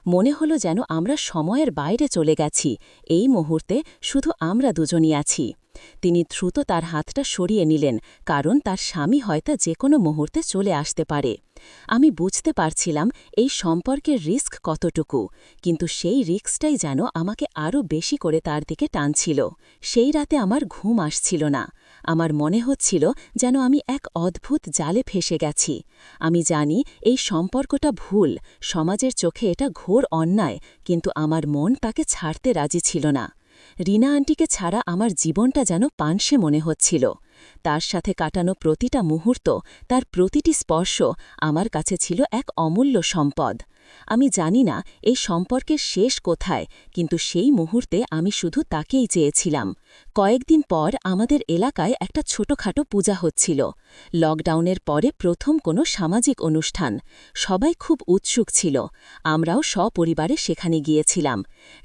মনে হলো যেন আমরা সময়ের বাইরে চলে গেছি, এই মুহূর্তে শুধু আমরা দুজনই আছি। তিনি দ্রুত তার হাতটা সরিয়ে নিলেন, কারণ তার স্বামী হয়তো যে কোনো মুহূর্তে চলে আসতে পারে। আমি বুঝতে পারছিলাম এই সম্পর্কের রিস্ক কতটুকু, কিন্তু সেই রিস্কটাই যেন আমাকে আরও বেশি করে তার দিকে টানছিল। সেই রাতে আমার ঘুম আসছিল না। আমার মনে হচ্ছিল যেন আমি এক অদ্ভুত জালে ফেসে গেছি। আমি জানি এই সম্পর্কটা ভুল, সমাজের চোখে এটা ঘোর অন্যায়, কিন্তু আমার মন তাকে ছাড়তে রাজি ছিল না। রিনা আন্টিকে ছাড়া আমার জীবনটা যেন পানসে মনে হচ্ছিল। তার সাথে কাটানো প্রতিটা মুহূর্ত, তার প্রতিটি স্পর্শ আমার কাছে ছিল এক অমূল্য সম্পদ। আমি জানি না এই সম্পর্কের শেষ কোথায়, কিন্তু সেই মুহূর্তে আমি শুধু তাকেই চেয়েছিলাম। কয়েকদিন পর আমাদের এলাকায় একটা ছোটখাটো পূজা হচ্ছিল। লকডাউনের পরে প্রথম কোনো সামাজিক অনুষ্ঠান। সবাই খুব উৎসুক ছিল। আমরাও সপরিবারে সেখানে গিয়েছিলাম।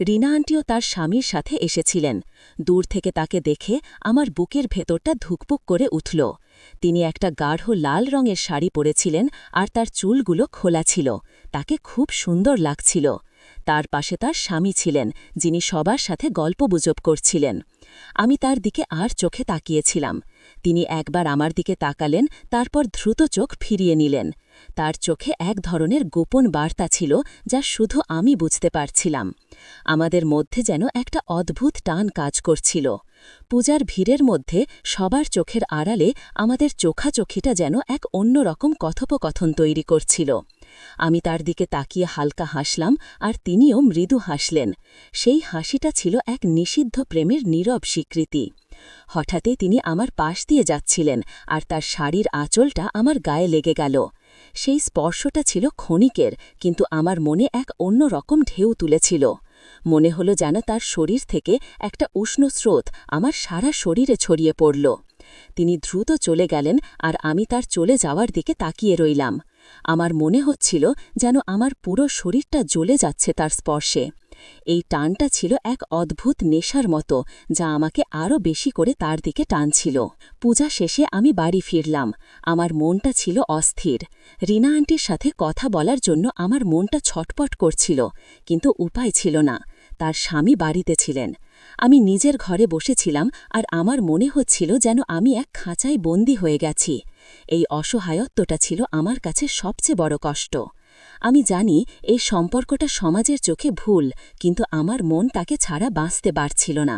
রিনা আন্টিও তার স্বামীর সাথে এসেছিলেন। দূর থেকে তাকে দেখে আমার বুকের ভেতরটা ধুকপুক করে উঠল। তিনি একটা গাঢ় লাল রঙের শাড়ি পরেছিলেন, আর তার চুলগুলো খোলা ছিল। তাকে খুব সুন্দর লাগছিল। তার পাশে তার স্বামী ছিলেন, যিনি সবার সাথে গল্পগুজব করছিলেন। আমি তার দিকে আর চোখে তাকিয়েছিলাম। তিনি একবার আমার দিকে তাকালেন, তারপর দ্রুত চোখ ফিরিয়ে নিলেন। তার চোখে এক ধরনের গোপন বার্তা ছিল, যা শুধু আমি বুঝতে পারছিলাম। আমাদের মধ্যে যেন একটা অদ্ভুত টান কাজ করছিল। পূজার ভিড়ের মধ্যে সবার চোখের আড়ালে আমাদের চোখাচোখিটা যেন এক অন্যরকম কথোপকথন তৈরি করছিল। আমি তার দিকে তাকিয়ে হালকা হাসলাম, আর তিনিও মৃদু হাসলেন। সেই হাসিটা ছিল এক নিষিদ্ধ প্রেমের নীরব স্বীকৃতি। হঠাৎই তিনি আমার পাশ দিয়ে যাচ্ছিলেন, আর তার শাড়ির আঁচলটা আমার গায়ে লেগে গেল। সেই স্পর্শটা ছিল ক্ষণিকের, কিন্তু আমার মনে এক অন্যরকম ঢেউ তুলেছিল। মনে হলো যেন তার শরীর থেকে একটা উষ্ণ স্রোত আমার সারা শরীরে ছড়িয়ে পড়ল। তিনি দ্রুত চলে গেলেন, আর আমি তার চলে যাওয়ার দিকে তাকিয়ে রইলাম। আমার মনে হচ্ছিল যেন আমার পুরো শরীরটা জ্বলে যাচ্ছে তার স্পর্শে। এই টানটা ছিল এক অদ্ভুত নেশার মতো, যা আমাকে আরও বেশি করে তার দিকে টানছিল। পূজা শেষে আমি বাড়ি ফিরলাম। আমার মনটা ছিল অস্থির। রিনা আন্টির সাথে কথা বলার জন্য আমার মনটা ছটপট করছিল, কিন্তু উপায় ছিল না। তার স্বামী বাড়িতে ছিলেন। আমি নিজের ঘরে বসেছিলাম, আর আমার মনে হচ্ছিল যেন আমি এক খাঁচায় বন্দী হয়ে গেছি। এই অসহায়ত্বটা ছিল আমার কাছে সবচেয়ে বড় কষ্ট। আমি জানি এই সম্পর্কটা সমাজের চোখে ভুল, কিন্তু আমার মন তাকে ছাড়া বাঁচতে পারছিল না।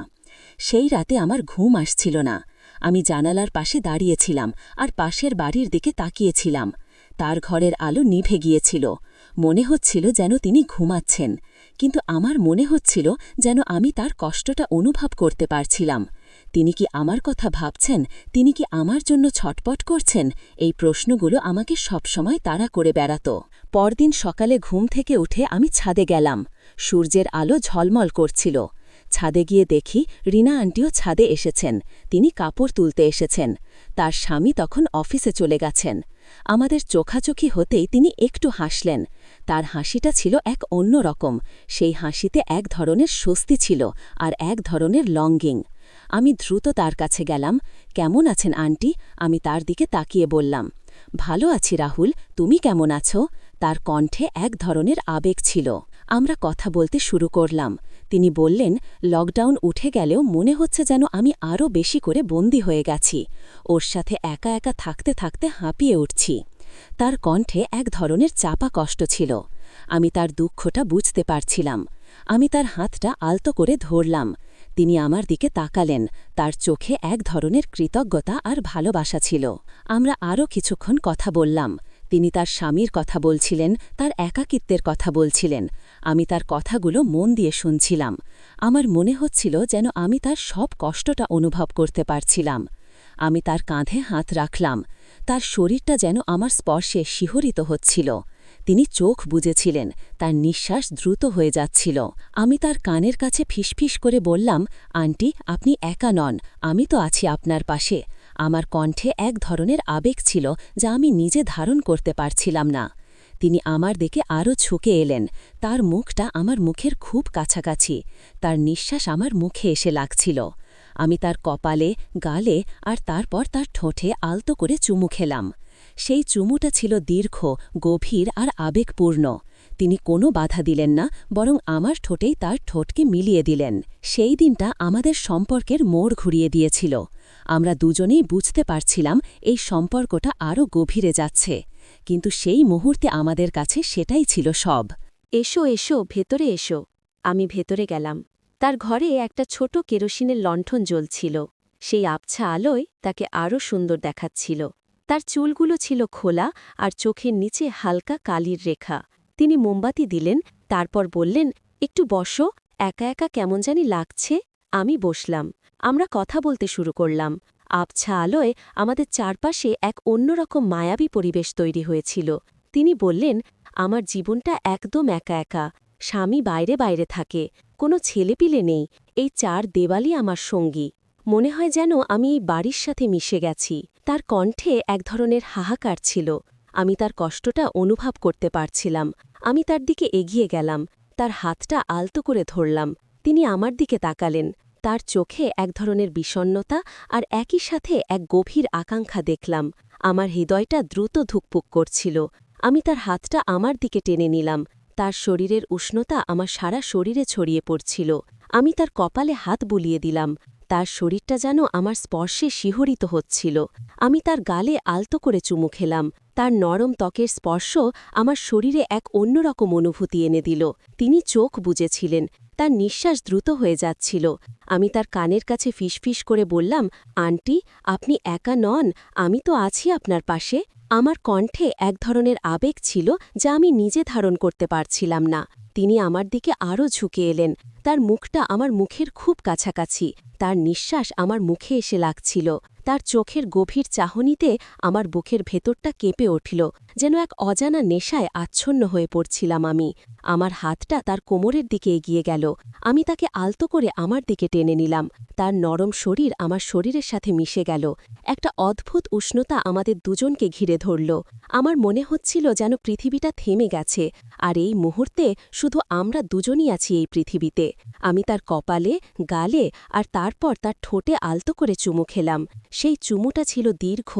সেই রাতে আমার ঘুম আসছিল না। আমি জানালার পাশে দাঁড়িয়েছিলাম, আর পাশের বাড়ির দিকে তাকিয়েছিলাম। তার ঘরের আলো নিভে গিয়েছিল। মনে হচ্ছিল যেন তিনি ঘুমাচ্ছেন, কিন্তু আমার মনে হচ্ছিল যেন আমি তার কষ্টটা অনুভব করতে পারছিলাম। তিনি কি আমার কথা ভাবছেন? তিনি কি আমার জন্য ছটপট করছেন? এই প্রশ্নগুলো আমাকে সবসময় তাড়া করে বেড়াত। পরদিন সকালে ঘুম থেকে উঠে আমি ছাদে গেলাম। সূর্যের আলো ঝলমল করছিল। ছাদে গিয়ে দেখি রিনা আন্টিও ছাদে এসেছেন। তিনি কাপড় তুলতে এসেছেন। তার স্বামী তখন অফিসে চলে গেছেন। আমাদের চোখাচোখি হতেই তিনি একটু হাসলেন। তার হাসিটা ছিল এক অন্য রকম। সেই হাসিতে এক ধরনের স্বস্তি ছিল, আর এক ধরনের লঙ্গিং। আমি দ্রুত তার কাছে গেলাম। কেমন আছেন আন্টি? আমি তার দিকে তাকিয়ে বললাম। ভালো আছি রাহুল, তুমি কেমন আছো? তার কণ্ঠে এক ধরনের আবেগ ছিল। আমরা কথা বলতে শুরু করলাম। তিনি বললেন, লকডাউন উঠে গেলেও মনে হচ্ছে যেন আমি আরও বেশি করে বন্দী হয়ে গেছি। ওর সাথে একা একা থাকতে থাকতে হাঁপিয়ে উঠছি। তার কণ্ঠে এক ধরনের চাপা কষ্ট ছিল। আমি তার দুঃখটা বুঝতে পারছিলাম। আমি তার হাতটা আলতো করে ধরলাম। তিনি আমার দিকে তাকালেন। তার চোখে এক ধরনের কৃতজ্ঞতা আর ভালোবাসা ছিল। আমরা আরও কিছুক্ষণ কথা বললাম। তিনি তার স্বামীর কথা বলছিলেন, তার একাকিত্বের কথা বলছিলেন। আমি তার কথাগুলো মন দিয়ে শুনছিলাম। আমার মনে হচ্ছিল যেন আমি তার সব কষ্টটা অনুভব করতে পারছিলাম। আমি তার কাঁধে হাত রাখলাম। তার শরীরটা যেন আমার স্পর্শে শিহরিত হচ্ছিল। তিনি চোখ বুজেছিলেন, তার নিঃশ্বাস দ্রুত হয়ে যাচ্ছিল। আমি তার কানের কাছে ফিসফিস করে বললাম, আন্টি, আপনি একা নন, আমি তো আছি আপনার পাশে। আমার কণ্ঠে এক ধরনের আবেগ ছিল যা আমি নিজে ধারণ করতে পারছিলাম না। তিনি আমার দিকে আরও ঝুঁকে এলেন। তার মুখটা আমার মুখের খুব কাছাকাছি। তার নিঃশ্বাস আমার মুখে এসে লাগছিল। আমি তার কপালে, গালে আর তারপর তার ঠোঁটে আলতো করে চুমু খেলাম। সেই চুমুটা ছিল দীর্ঘ, গভীর আর আবেগপূর্ণ। তিনি কোনো বাধা দিলেন না, বরং আমার ঠোঁটেই তার ঠোঁটকে মিলিয়ে দিলেন। সেই দিনটা আমাদের সম্পর্কের মোড় ঘুরিয়ে দিয়েছিল। আমরা দুজনেই বুঝতে পারছিলাম এই সম্পর্কটা আরও গভীরে যাচ্ছে। কিন্তু সেই মুহূর্তে আমাদের কাছে সেটাই ছিল সব। এসো এসো, ভেতরে এসো। আমি ভেতরে গেলাম। তার ঘরে একটা ছোট কেরোসিনের লণ্ঠন জ্বলছিল। সেই আবছা আলোয় তাকে আরও সুন্দর দেখাচ্ছিল। তার চুলগুলো ছিল খোলা আর চোখের নিচে হালকা কালির রেখা। তিনি মোমবাতি দিলেন, তারপর বললেন, একটু বসো, একা একা কেমন জানি লাগছে। আমি বসলাম। আমরা কথা বলতে শুরু করলাম। আবছা আলোয় আমাদের চারপাশে এক অন্যরকম মায়াবী পরিবেশ তৈরি হয়েছিল। তিনি বললেন, আমার জীবনটা একদম একা একা। স্বামী বাইরে বাইরে থাকে, কোনো ছেলেপিলে নেই, এই চার দেওয়ালই আমার সঙ্গী। মনে হয় যেন আমি এই বাড়ির সাথে মিশে গেছি। তার কণ্ঠে এক ধরনের হাহাকার ছিল। আমি তার কষ্টটা অনুভব করতে পারছিলাম। আমি তার দিকে এগিয়ে গেলাম। তার হাতটা আলতো করে ধরলাম। তিনি আমার দিকে তাকালেন। তার চোখে এক ধরনের বিষণ্ণতা আর একই সাথে এক গভীর আকাঙ্ক্ষা দেখলাম। আমার হৃদয়টা দ্রুত ধুকপুক করছিল। আমি তার হাতটা আমার দিকে টেনে নিলাম। তার শরীরের উষ্ণতা আমার সারা শরীরে ছড়িয়ে পড়ছিল। আমি তার কপালে হাত বুলিয়ে দিলাম। তার শরীরটা যেন আমার স্পর্শে শিহরিত হচ্ছিল। আমি তার গালে আলতো করে চুমু খেলাম। তার নরম ত্বকের স্পর্শ আমার শরীরে এক অন্যরকম অনুভূতি এনে দিল। তিনি চোখ বুজেছিলেন। তার নিঃশ্বাস দ্রুত হয়ে যাচ্ছিল। আমি তার কানের কাছে ফিসফিস করে বললাম, আন্টি, আপনি একা নন, আমি তো আছি আপনার পাশে। আমার কণ্ঠে এক ধরনের আবেগ ছিল যা আমি নিজে ধারণ করতে পারছিলাম না। তিনি আমার দিকে আরও ঝুঁকে এলেন। তার মুখটা আমার মুখের খুব কাছাকাছি। তার নিঃশ্বাস আমার মুখে এসে লাগছিল। তার চোখের গভীর চাহনিতে আমার বুকের ভেতরটা কেঁপে উঠল, যেন এক অজানা নেশায় আচ্ছন্ন হয়ে পড়ছিলাম আমি। আমার হাতটা তার কোমরের দিকে এগিয়ে গেল। আমি তাকে আলতো করে আমার দিকে টেনে নিলাম। তার নরম শরীর আমার শরীরের সাথে মিশে গেল। একটা অদ্ভুত উষ্ণতা আমাদের দুজনকে ঘিরে ধরল। আমার মনে হচ্ছিল যেন পৃথিবীটা থেমে গেছে, আর এই মুহূর্তে শুধু আমরা দুজনই আছি এই পৃথিবীতে। আমি তার কপালে, গালে আর তারপর তার ঠোঁটে আলতো করে চুমু খেলাম। সেই চুমুটা ছিল দীর্ঘ,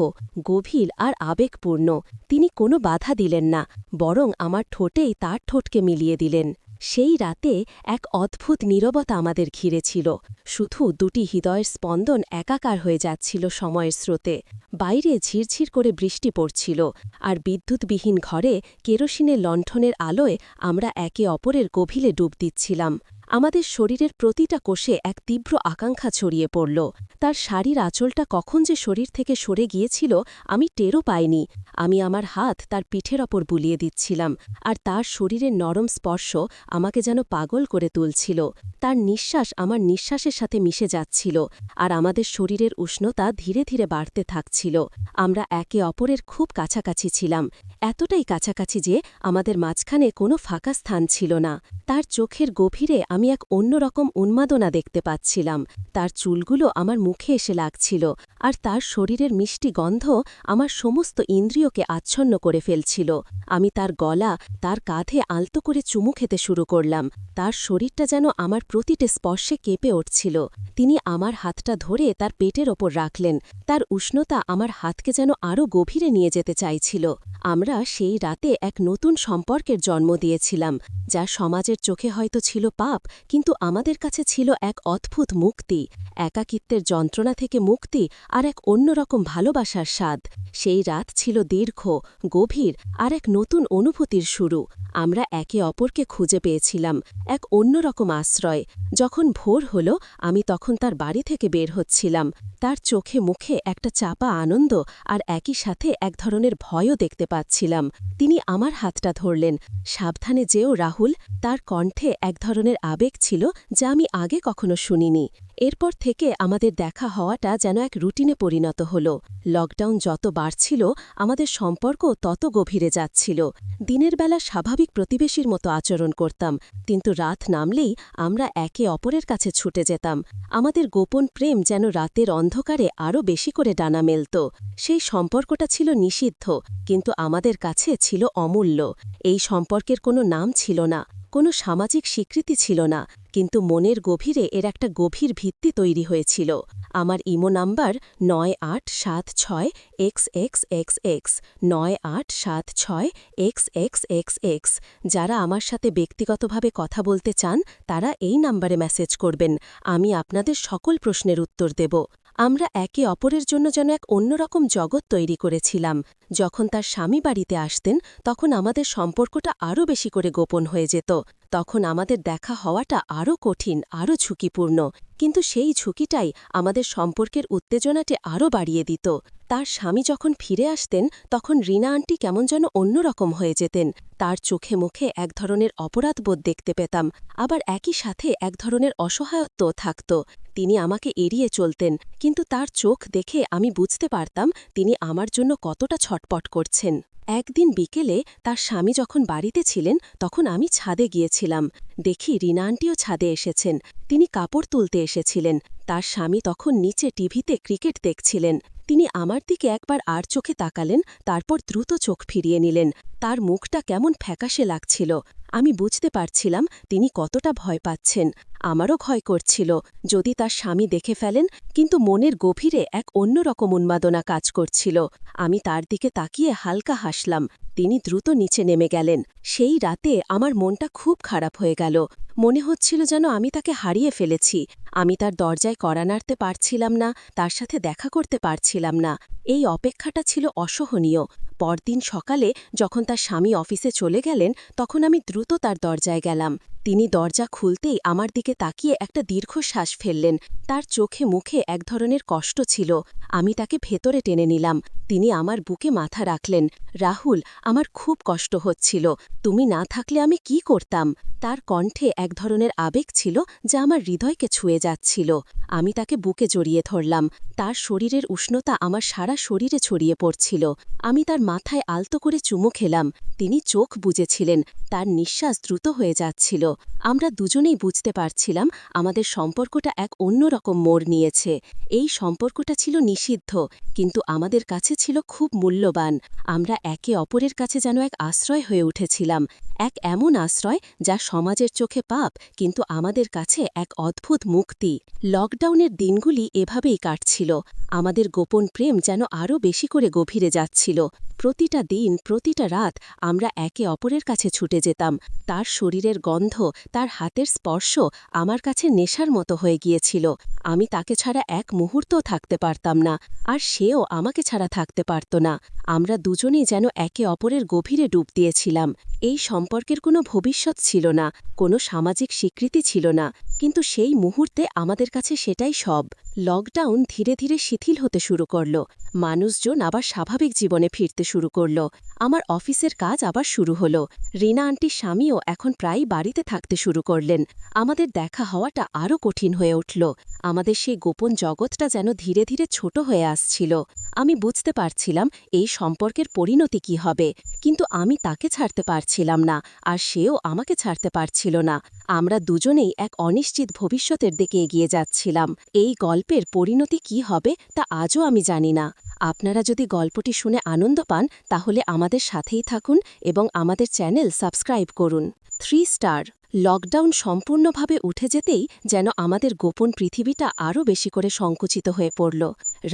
গভীর আর আবেগপূর্ণ। তিনি কোনো বাধা দিলেন না, বরং আমার ঠোঁটেই তার ঠোঁটকে মিলিয়ে দিলেন। সেই রাতে এক অদ্ভুত নীরবতা আমাদের ঘিরে ছিল। শুধু দুটি হৃদয়ের স্পন্দন একাকার হয়ে যাচ্ছিল সময়ের স্রোতে। বাইরে ঝিরঝির করে বৃষ্টি পড়ছিল, আর বিদ্যুৎবিহীন ঘরে কেরোসিনের লণ্ঠনের আলোয় আমরা একে অপরের গভীরে ডুব দিচ্ছিলাম। আমাদের শরীরের প্রতিটা কোষে এক তীব্র আকাঙ্ক্ষা ছড়িয়ে পড়ল। তার শাড়ির আঁচলটা কখন যে শরীর থেকে সরে গিয়েছিল আমি টেরও পাইনি। আমি আমার হাত তার পিঠের ওপর বুলিয়ে দিচ্ছিলাম, আর তার শরীরের নরম স্পর্শ আমাকে যেন পাগল করে তুলছিল। তার নিঃশ্বাস আমার নিঃশ্বাসের সাথে মিশে যাচ্ছিল, আর আমাদের শরীরের উষ্ণতা ধীরে ধীরে বাড়তে থাকছিল। আমরা একে অপরের খুব কাছাকাছি ছিলাম, এতটাই কাছাকাছি যে আমাদের মাঝখানে কোনো ফাঁকা স্থান ছিল না। তার চোখের গভীরে আমি আমি এক অন্যরকম উন্মাদনা দেখতে পাচ্ছিলাম। তার চুলগুলো আমার মুখে এসে লাগছিল, আর তার শরীরের মিষ্টি গন্ধ আমার সমস্ত ইন্দ্রিয়কে আচ্ছন্ন করে ফেলছিল। আমি তার গলা, তার কাঁধে আলতো করে চুমু খেতে শুরু করলাম। তার শরীরটা যেন আমার প্রতিটি স্পর্শে কেঁপে উঠছিল। তিনি আমার হাতটা ধরে তার পেটের ওপর রাখলেন। তার উষ্ণতা আমার হাতকে যেন আরও গভীরে নিয়ে যেতে চাইছিল। আমরা সেই রাতে এক নতুন সম্পর্কের জন্ম দিয়েছিলাম, যা সমাজের চোখে হয়তো ছিল পাপ, কিন্তু আমাদের কাছে ছিল এক অদ্ভুত মুক্তি, একাকিত্বের যন্ত্রণা থেকে মুক্তি, আর এক অন্যরকম ভালোবাসার স্বাদ। সেই রাত ছিল দীর্ঘ, গভীর, আর এক নতুন অনুভূতির শুরু। আমরা একে অপরকে খুঁজে পেয়েছিলাম, এক অন্যরকম আশ্রয়। যখন ভোর হল, আমি তখন তার বাড়ি থেকে বের হচ্ছিলাম। তার চোখে মুখে একটা চাপা আনন্দ আর একই সাথে এক ধরনের ভয়ও দেখতে পাচ্ছিলাম। তিনি আমার হাতটা ধরলেন। সাবধানে যেও রাহুল। তার কণ্ঠে এক ধরনের আবেগ ছিল যা আমি আগে কখনো শুনিনি। এরপর থেকে আমাদের দেখা হওয়াটা যেন এক রুটিনে পরিণত হল। লকডাউন যত বাড়ছিল, আমাদের সম্পর্ক তত গভীরে যাচ্ছিল। দিনের বেলা স্বাভাবিক প্রতিবেশীর মতো আচরণ করতাম, কিন্তু রাত নামলেই আমরা একে অপরের কাছে ছুটে যেতাম। আমাদের গোপন প্রেম যেন রাতের অন্ধকারে আরও বেশি করে ডানা মেলত। সেই সম্পর্কটা ছিল নিষিদ্ধ, কিন্তু আমাদের কাছে ছিল অমূল্য। এই সম্পর্কের কোনো নাম ছিল না, কোনো সামাজিক স্বীকৃতি ছিল না, কিন্তু মনের গভীরে এর একটা গভীর ভিত্তি তৈরি হয়েছিল। আমার ইমো নাম্বার 9876XXXX 9876XXXX। যারা আমার সাথে ব্যক্তিগতভাবে কথা বলতে চান, তারা এই নাম্বারে মেসেজ করবেন। আমি আপনাদের সকল প্রশ্নের উত্তর দেব। আমরা একে অপরের জন্য যেন এক অন্যরকম জগৎ তৈরি করেছিলাম। যখন তার স্বামী বাড়িতে আসতেন, তখন আমাদের সম্পর্কটা আরও বেশি করে গোপন হয়ে যেত। তখন আমাদের দেখা হওয়াটা আরও কঠিন, আরও ঝুঁকিপূর্ণ, কিন্তু সেই ঝুঁকিটাই আমাদের সম্পর্কের উত্তেজনাটি আরও বাড়িয়ে দিত। তার স্বামী যখন ফিরে আসতেন, তখন রিনা আন্টি কেমন যেন অন্যরকম হয়ে যেতেন। তার চোখে মুখে এক ধরনের অপরাধবোধ দেখতে পেতাম, আবার একই সাথে এক ধরনের অসহায়ত্বও থাকত। তিনি আমাকে এড়িয়ে চলতেন, কিন্তু তার চোখ দেখে আমি বুঝতে পারতাম তিনি আমার জন্য কতটা ছটপট করছেন। একদিন বিকেলে তার স্বামী যখন বাড়িতে ছিলেন, তখন আমি ছাদে গিয়েছিলাম। দেখি রিনা আন্টিও ছাদে এসেছেন। তিনি কাপড় তুলতে এসেছিলেন। তার স্বামী তখন নিচে টিভিতে ক্রিকেট দেখছিলেন। তিনি আমার দিকে একবার আর চোখে তাকালেন, তারপর দ্রুত চোখ ফিরিয়ে নিলেন। তার মুখটা কেমন ফ্যাকাশে লাগছিল। আমি বুঝতে পারছিলাম তিনি কতটা ভয় পাচ্ছেন। আমারও ভয় করছিল যদি তার স্বামী দেখে ফেলেন, কিন্তু মনের গভীরে এক অন্যরকম উন্মাদনা কাজ করছিল। আমি তার দিকে তাকিয়ে হালকা হাসলাম। তিনি দ্রুত নিচে নেমে গেলেন। সেই রাতে আমার মনটা খুব খারাপ হয়ে গেল। মনে হচ্ছিল যেন আমি তাকে হারিয়ে ফেলেছি। আমি তার দরজায় কড়া নাড়তে পারছিলাম না, তার সাথে দেখা করতে পারছিলাম না। এই অপেক্ষাটা ছিল অসহনীয়। পরদিন সকালে যখন তার স্বামী অফিসে চলে গেলেন, তখন আমি দ্রুত তার দরজায় গেলাম। তিনি দরজা খুলতেই আমার দিকে তাকিয়ে একটা দীর্ঘশ্বাস ফেললেন। তার চোখে মুখে এক ধরনের কষ্ট ছিল। আমি তাকে ভেতরে টেনে নিলাম। তিনি আমার বুকে মাথা রাখলেন। রাহুল, আমার খুব কষ্ট হচ্ছিল। তুমি না থাকলে আমি কি করতাম? তার কণ্ঠে এক ধরনের আবেগ ছিল যা আমার হৃদয়কে ছুঁয়ে যাচ্ছিল। আমি তাকে বুকে জড়িয়ে ধরলাম। তার শরীরের উষ্ণতা আমার সারা শরীরে ছড়িয়ে পড়ছিল। আমি তার মাথায় আলতো করে চুমু খেলাম। তিনি চোখ বুজেছিলেন। তার নিঃশ্বাস দ্রুত হয়ে যাচ্ছিল। আমরা দুজনেই বুঝতে পারছিলাম আমাদের সম্পর্কটা এক অন্যরকম মোড় নিয়েছে। এই সম্পর্কটা ছিল নিষিদ্ধ, কিন্তু আমাদের কাছে ছিল খুব মূল্যবান। আমরা একে অপরের কাছে যেন এক আশ্রয় হয়ে উঠেছিলাম, এক এমন আশ্রয় যা সমাজের চোখে পাপ, কিন্তু আমাদের কাছে এক অদ্ভুত মুক্তি। লকডাউনের দিনগুলি এভাবেই কাটছিল। আমাদের গোপন প্রেম যেন আরও বেশি করে গভীরে যাচ্ছিল। প্রতিটা দিন, প্রতিটা রাত আমরা একে অপরের কাছে ছুটে যেতাম। তার শরীরের গন্ধ, তার হাতের স্পর্শ আমার কাছে নেশার মতো হয়ে গিয়েছিল। আমি তাকে ছাড়া এক মুহূর্তও থাকতে পারতাম না, আর সেও আমাকে ছাড়া থাকতে পারত না। আমরা দুজনেই যেন একে অপরের গভীরে ডুব দিয়েছিলাম। এই সম্পর্কের কোনো ভবিষ্যৎ ছিল না, কোনো সামাজিক স্বীকৃতি ছিল না, কিন্তু সেই মুহূর্তে আমাদের কাছে সেটাই সব। লকডাউন ধীরে ধীরে শিথিল হতে শুরু করল। মানুষজন আবার স্বাভাবিক জীবনে ফিরতে শুরু করল। আমার অফিসের কাজ আবার শুরু হলো। রিনা আন্টির স্বামীও এখন প্রায়ই বাড়িতে থাকতে শুরু করলেন। আমাদের দেখা হওয়াটা আরও কঠিন হয়ে উঠল। আমাদের সেই গোপন জগৎটা যেন ধীরে ধীরে ছোট হয়ে আসছিল। আমি বুঝতে পারছিলাম এই সম্পর্কের পরিণতি কি হবে, কিন্তু আমি তাকে ছাড়তে পারছিলাম না, আর সেও আমাকে ছাড়তে পারছিল না। আমরা দুজনেই এক অনিশ্চিত ভবিষ্যতের দিকে এগিয়ে যাচ্ছিলাম। এই গল্পের পরিণতি কি হবে তা আজও আমি জানি না। আপনারা যদি গল্পটি শুনে আনন্দ পান তাহলে আমাদের সাথেই থাকুন এবং আমাদের চ্যানেল সাবস্ক্রাইব করুন। 3 স্টার। লকডাউন সম্পূর্ণভাবে উঠে যেতেই যেন আমাদের গোপন পৃথিবীটা আরও বেশি করে সংকুচিত হয়ে পড়ল।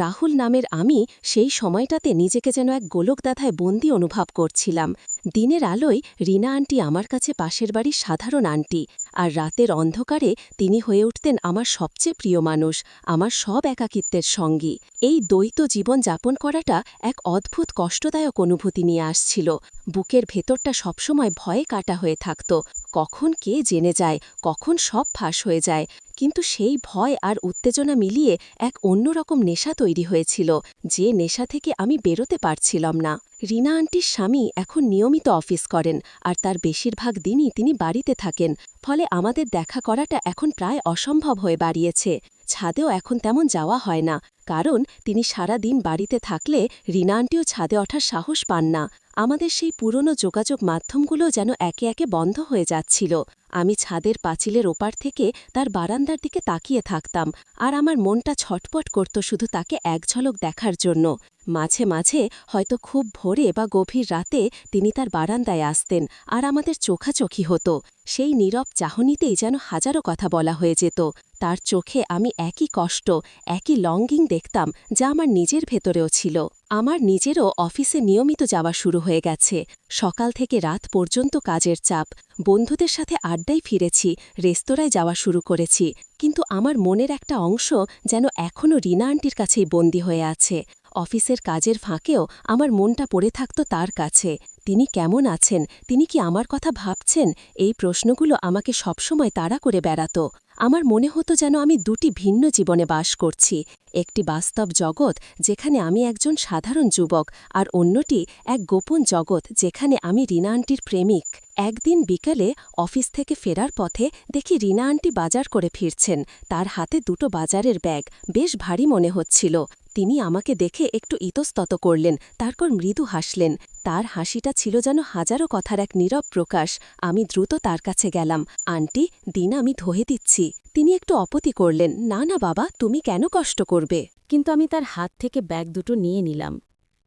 রাহুল নামের আমি সেই সময়টাতে নিজেকে যেন এক গোলকদাধায় বন্দি অনুভব করছিলাম। দিনের আলোয় রিনা আন্টি আমার কাছে পাশের বাড়ির সাধারণ আন্টি, আর রাতের অন্ধকারে তিনি হয়ে উঠতেন আমার সবচেয়ে প্রিয় মানুষ, আমার সব একাকিত্বের সঙ্গী। এই দ্বৈত জীবন যাপন করাটা এক অদ্ভুত কষ্টদায়ক অনুভূতি নিয়ে আসছিল। বুকের ভেতরটা সবসময় ভয়ে কাটা হয়ে থাকত। কখন কে জেনে যায়, কখন সব ফাঁস হয়ে যায়। কিন্তু সেই ভয় আর উত্তেজনা মিলিয়ে এক অন্যরকম নেশা তৈরি হয়েছিল, যে নেশা থেকে আমি বেরোতে পারছিলাম না। রিনা আন্টির স্বামী এখন নিয়মিত অফিস করেন, আর তার বেশিরভাগ দিনই তিনি বাড়িতে থাকেন। ফলে আমাদের দেখা করাটা এখন প্রায় অসম্ভব হয়ে দাঁড়িয়েছে। ছাদেও এখন তেমন যাওয়া হয় না, কারণ তিনি সারা দিন বাড়িতে থাকলে রিনা আন্টিও ছাদে ওঠার সাহস পান না। আমাদের সেই পুরনো যোগাযোগ মাধ্যমগুলো যেন একে একে বন্ধ হয়ে যাচ্ছিল। আমি ছাদের পাঁচিলের ওপার থেকে তার বারান্দার দিকে তাকিয়ে থাকতাম, আর আমার মনটা ছটপট করত শুধু তাকে এক ঝলক দেখার জন্য। মাঝে মাঝে হয়তো খুব ভোরে বা গভীর রাতে তিনি তার বারান্দায় আসতেন, আর আমাদের চোখাচোখি হতো। সেই নীরব চাহনিতেই যেন হাজারো কথা বলা হয়ে যেত। তার চোখে আমি একই কষ্ট, একই লঙ্গিং দেখতাম, যা আমার নিজের ভেতরেও ছিল। আমার নিজেরও অফিসে নিয়মিত যাওয়া শুরু হয়ে গেছে। সকাল থেকে রাত পর্যন্ত কাজের চাপ। বন্ধুদের সাথে আড্ডায় ফিরেছি, রেস্তোরাঁয় যাওয়া শুরু করেছি, কিন্তু আমার মনের একটা অংশ যেন এখনও রিনা আন্টির কাছেই বন্দী হয়ে আছে। অফিসের কাজের ফাঁকেও আমার মনটা পড়ে থাকত তার কাছে। তিনি কেমন আছেন, তিনি কি আমার কথা ভাবছেন, এই প্রশ্নগুলো আমাকে সবসময় তাড়া করে বেড়াত। আমার মনে হতো যেন আমি দুটি ভিন্ন জীবনে বাস করছি। একটি বাস্তব জগৎ যেখানে আমি একজন সাধারণ যুবক, আর অন্যটি এক গোপন জগৎ যেখানে আমি রিনা আন্টির প্রেমিক। একদিন বিকালে অফিস থেকে ফেরার পথে দেখি রিনা আন্টি বাজার করে ফিরছেন। তার হাতে দুটো বাজারের ব্যাগ, বেশ ভারী মনে হচ্ছিল। তিনি আমাকে দেখে একটু ইতস্তত করলেন, তারপর মৃদু হাসলেন। তার হাসিটা ছিল যেন হাজারো কথার এক নীরব প্রকাশ। আমি দ্রুত তার কাছে গেলাম। আন্টি, দিন আমি ধোয়ে দিচ্ছি। তিনি একটু অপতি করলেন, না না বাবা, তুমি কেন কষ্ট করবে। কিন্তু আমি তার হাত থেকে ব্যাগ দুটো নিয়ে নিলাম।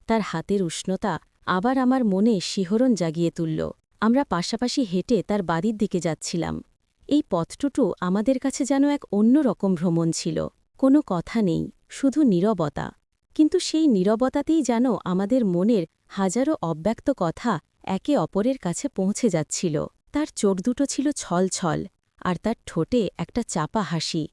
তার হাতের উষ্ণতা আবার আমার মনে শিহরণ জাগিয়ে তুলল। আমরা পাশাপাশি হেঁটে তার বাড়ির দিকে যাচ্ছিলাম। এই পথটুকু আমাদের কাছে যেন এক অন্যরকম ভ্রমণ ছিল। কোনো কথা নেই, শুধু নীরবতা। কিন্তু সেই নীরবতাতেই যেন আমাদের মনের হাজারো অব্যক্ত কথা একে অপরের কাছে পৌঁছে যাচ্ছিল। তার চোখ দুটো ছিল ছলছল, আর তার ঠোঁটে একটা চাপা হাসি।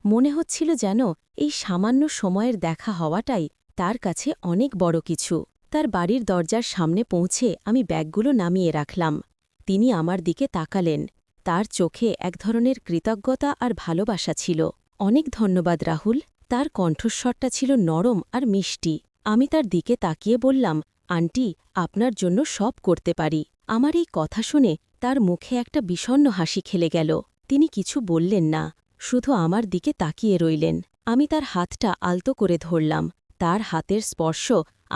মনে হচ্ছিল যেন এই সামান্য সময়ের দেখা হওয়াটাই তার কাছে অনেক বড় কিছু। তার বাড়ির দরজার সামনে পৌঁছে আমি ব্যাগগুলো নামিয়ে রাখলাম। তিনি আমার দিকে তাকালেন। তার চোখে এক ধরনের কৃতজ্ঞতা আর ভালোবাসা ছিল। অনেক ধন্যবাদ রাহুল। তার কণ্ঠস্বরটা ছিল নরম আর মিষ্টি। আমি তার দিকে তাকিয়ে বললাম, আন্টি, আপনার জন্য সব করতে পারি। আমার এই কথা শুনে তার মুখে একটা বিষণ্ণ হাসি খেলে গেল। তিনি কিছু বললেন না, শুধু আমার দিকে তাকিয়ে রইলেন। আমি তার হাতটা আলতো করে ধরলাম। তার হাতের স্পর্শ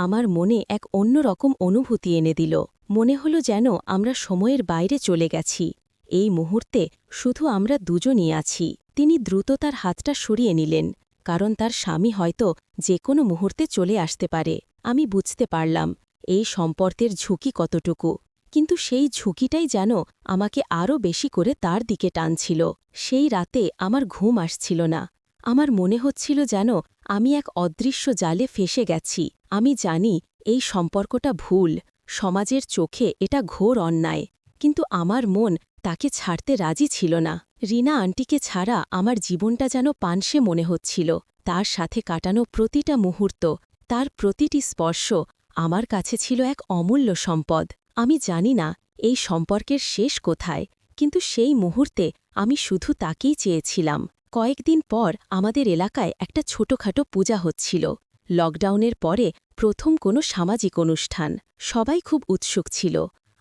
আমার মনে এক অন্যরকম অনুভূতি এনে দিল। মনে হলো যেন আমরা সময়ের বাইরে চলে গেছি। এই মুহূর্তে শুধু আমরা দুজনই আছি। তিনি দ্রুত তার হাতটা সরিয়ে নিলেন, কারণ তার স্বামী হয়তো যে কোনো মুহূর্তে চলে আসতে পারে। আমি বুঝতে পারলাম এই সম্পর্কের ঝুঁকি কতটুকু, কিন্তু সেই ঝুঁকিটাই যেন আমাকে আরও বেশি করে তার দিকে টানছিল। সেই রাতে আমার ঘুম আসছিল না। আমার মনে হচ্ছিল যেন আমি এক অদৃশ্য জালে ফেসে গেছি। আমি জানি এই সম্পর্কটা ভুল, সমাজের চোখে এটা ঘোর অন্যায়, কিন্তু আমার মন তাকে ছাড়তে রাজি ছিল না। রিনা আন্টিকে ছাড়া আমার জীবনটা যেন পানসে মনে হচ্ছিল। তার সাথে কাটানো প্রতিটা মুহূর্ত, তার প্রতিটি স্পর্শ আমার কাছে ছিল এক অমূল্য সম্পদ। আমি জানি না এই সম্পর্কের শেষ কোথায়, কিন্তু সেই মুহূর্তে আমি শুধু তাকেই চেয়েছিলাম। কয়েকদিন পর আমাদের এলাকায় একটা ছোটখাটো পূজা হচ্ছিল। লকডাউনের পরে প্রথম কোনো সামাজিক অনুষ্ঠান। সবাই খুব উৎসুক ছিল।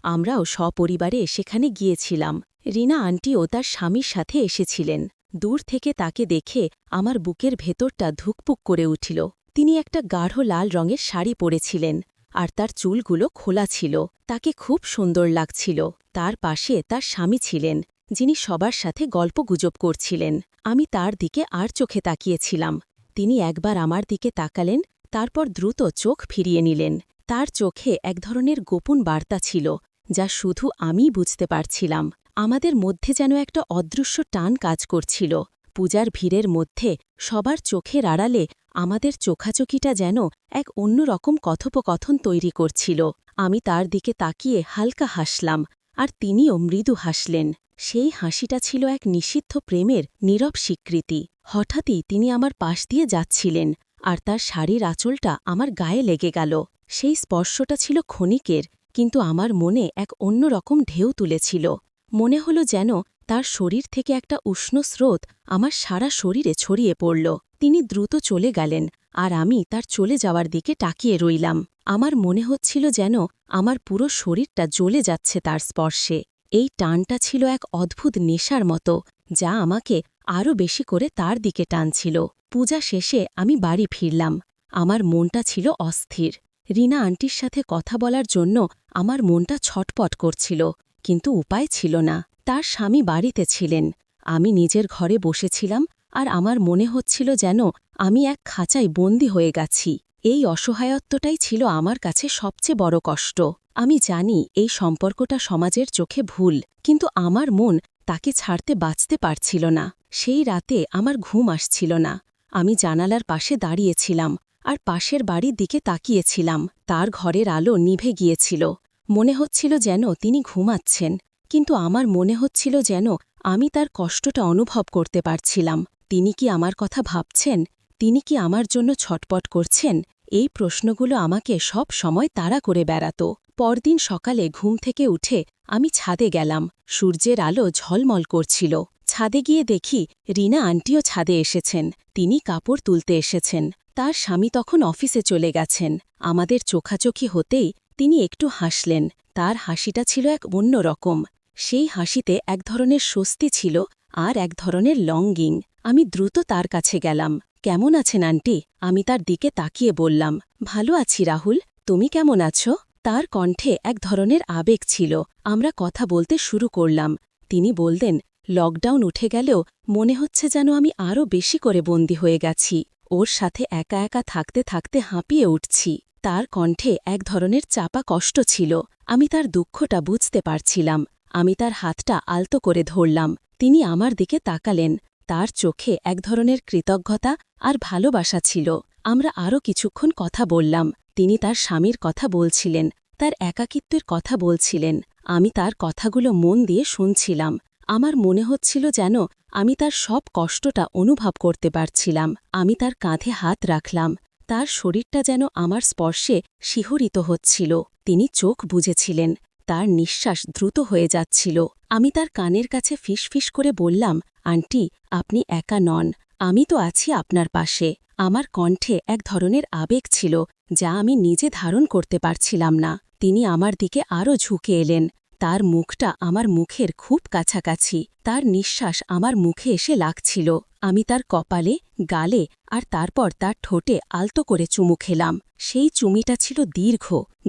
আমরাও সপরিবারে সেখানে গিয়েছিলাম। রিনা আন্টিও তার স্বামীর সাথে এসেছিলেন। দূর থেকে তাকে দেখে আমার বুকের ভেতরটা ধুকপুক করে উঠিল। তিনি একটা গাঢ় লাল রঙের শাড়ি পরেছিলেন, আর তার চুলগুলো খোলা ছিল। তাকে খুব সুন্দর লাগছিল। তার পাশে তার স্বামী ছিলেন, যিনি সবার সাথে গল্পগুজব করছিলেন। আমি তার দিকে আর চোখে তাকিয়েছিলাম। তিনি একবার আমার দিকে তাকালেন, তারপর দ্রুত চোখ ফিরিয়ে নিলেন। তার চোখে এক ধরনের গোপন বার্তা ছিল, যা শুধু আমিই বুঝতে পারছিলাম। আমাদের মধ্যে যেন একটা অদৃশ্য টান কাজ করছিল। পূজার ভিড়ের মধ্যে সবার চোখের আড়ালে আমাদের চোখাচোখিটা যেন এক অন্যরকম কথোপকথন তৈরি করছিল। আমি তার দিকে তাকিয়ে হালকা হাসলাম, আর তিনিও মৃদু হাসলেন। সেই হাসিটা ছিল এক নিষিদ্ধ প্রেমের নীরব স্বীকৃতি। হঠাৎই তিনি আমার পাশ দিয়ে যাচ্ছিলেন, আর তার শাড়ির আঁচলটা আমার গায়ে লেগে গেল। সেই স্পর্শটা ছিল ক্ষণিকের, কিন্তু আমার মনে এক অন্যরকম ঢেউ তুলেছিল। মনে হলো যেন তার শরীর থেকে একটা উষ্ণ স্রোত আমার সারা শরীরে ছড়িয়ে পড়ল। তিনি দ্রুত চলে গেলেন, আর আমি তার চলে যাওয়ার দিকে তাকিয়ে রইলাম। আমার মনে হচ্ছিল যেন আমার পুরো শরীরটা জ্বলে যাচ্ছে তার স্পর্শে। এই টানটা ছিল এক অদ্ভুত নেশার মতো, যা আমাকে আরও বেশি করে তার দিকে টানছিল। পূজা শেষে আমি বাড়ি ফিরলাম। আমার মনটা ছিল অস্থির। রিনা আন্টির সাথে কথা বলার জন্য আমার মনটা ছটপট করছিল, কিন্তু উপায় ছিল না। তার স্বামী বাড়িতে ছিলেন। আমি নিজের ঘরে বসেছিলাম, আর আমার মনে হচ্ছিল যেন আমি এক খাঁচায় বন্দী হয়ে গেছি। এই অসহায়ত্বটাই ছিল আমার কাছে সবচেয়ে বড় কষ্ট। আমি জানি এই সম্পর্কটা সমাজের চোখে ভুল, কিন্তু আমার মন তাকে ছাড়তে বাঁচতে পারছিল না। সেই রাতে আমার ঘুম আসছিল না। আমি জানালার পাশে দাঁড়িয়েছিলাম, আর পাশের বাড়ির দিকে তাকিয়েছিলাম। তার ঘরের আলো নিভে গিয়েছিল। মনে হচ্ছিল যেন তিনি ঘুমাচ্ছেন, কিন্তু আমার মনে হচ্ছিল যেন আমি তার কষ্টটা অনুভব করতে পারছিলাম। তিনি কি আমার কথা ভাবছেন? তিনি কি আমার জন্য ছটপট করছেন? এই প্রশ্নগুলো আমাকে সব সময় তাড়া করে বেড়াত। পরদিন সকালে ঘুম থেকে উঠে আমি ছাদে গেলাম। সূর্যের আলো ঝলমল করছিল। ছাদে গিয়ে দেখি রিনা আন্টিও ছাদে এসেছেন। তিনি কাপড় তুলতে এসেছেন। তার স্বামী তখন অফিসে চলে গেছেন। আমাদের চোখাচোখি হতেই তিনি একটু হাসলেন। তার হাসিটা ছিল এক অন্য রকম। সেই হাসিতে এক ধরনের স্বস্তি ছিল, আর এক ধরনের লঙ্গিং। আমি দ্রুত তার কাছে গেলাম। কেমন আছেন আন্টি? আমি তার দিকে তাকিয়ে বললাম। ভালো আছি রাহুল, তুমি কেমন আছো? তার কণ্ঠে এক ধরনের আবেগ ছিল। আমরা কথা বলতে শুরু করলাম। তিনি বললেন, লকডাউন উঠে গেলেও মনে হচ্ছে যেন আমি আরও বেশি করে বন্দী হয়ে গেছি। ওর সাথে একা একা থাকতে থাকতে হাঁপিয়ে উঠছি। তার কণ্ঠে এক ধরনের চাপা কষ্ট ছিল। আমি তার দুঃখটা বুঝতে পারছিলাম। আমি তার হাতটা আলতো করে ধরলাম। তিনি আমার দিকে তাকালেন। তার চোখে এক ধরনের কৃতজ্ঞতা আর ভালোবাসা ছিল। আমরা আরও কিছুক্ষণ কথা বললাম। তিনি তার স্বামীর কথা বলছিলেন, তার একাকিত্বের কথা বলছিলেন। আমি তার কথাগুলো মন দিয়ে শুনছিলাম। আমার মনে হচ্ছিল যেন আমি তার সব কষ্টটা অনুভব করতে পারছিলাম। আমি তার কাঁধে হাত রাখলাম। তার শরীরটা যেন আমার স্পর্শে শিহরিত হচ্ছিল। তিনি চোখ বুজেছিলেন। তার নিঃশ্বাস দ্রুত হয়ে যাচ্ছিল। আমি তার কানের কাছে ফিসফিস করে বললাম, আন্টি, আপনি একা নন, আমি তো আছি আপনার পাশে। আমার কণ্ঠে এক ধরনের আবেগ ছিল, যা আমি নিজে ধারণ করতে পারছিলাম না। তিনি আমার দিকে আরও ঝুঁকে এলেন। তার মুখটা আমার মুখের খুব কাছাকাছি। তার নিঃশ্বাস আমার মুখে এসে লাগছিল। আমি তার কপালে, গালে আর তারপর তার ঠোঁটে আলতো করে চুমু খেলাম। সেই চুমিটা ছিল দীর্ঘ,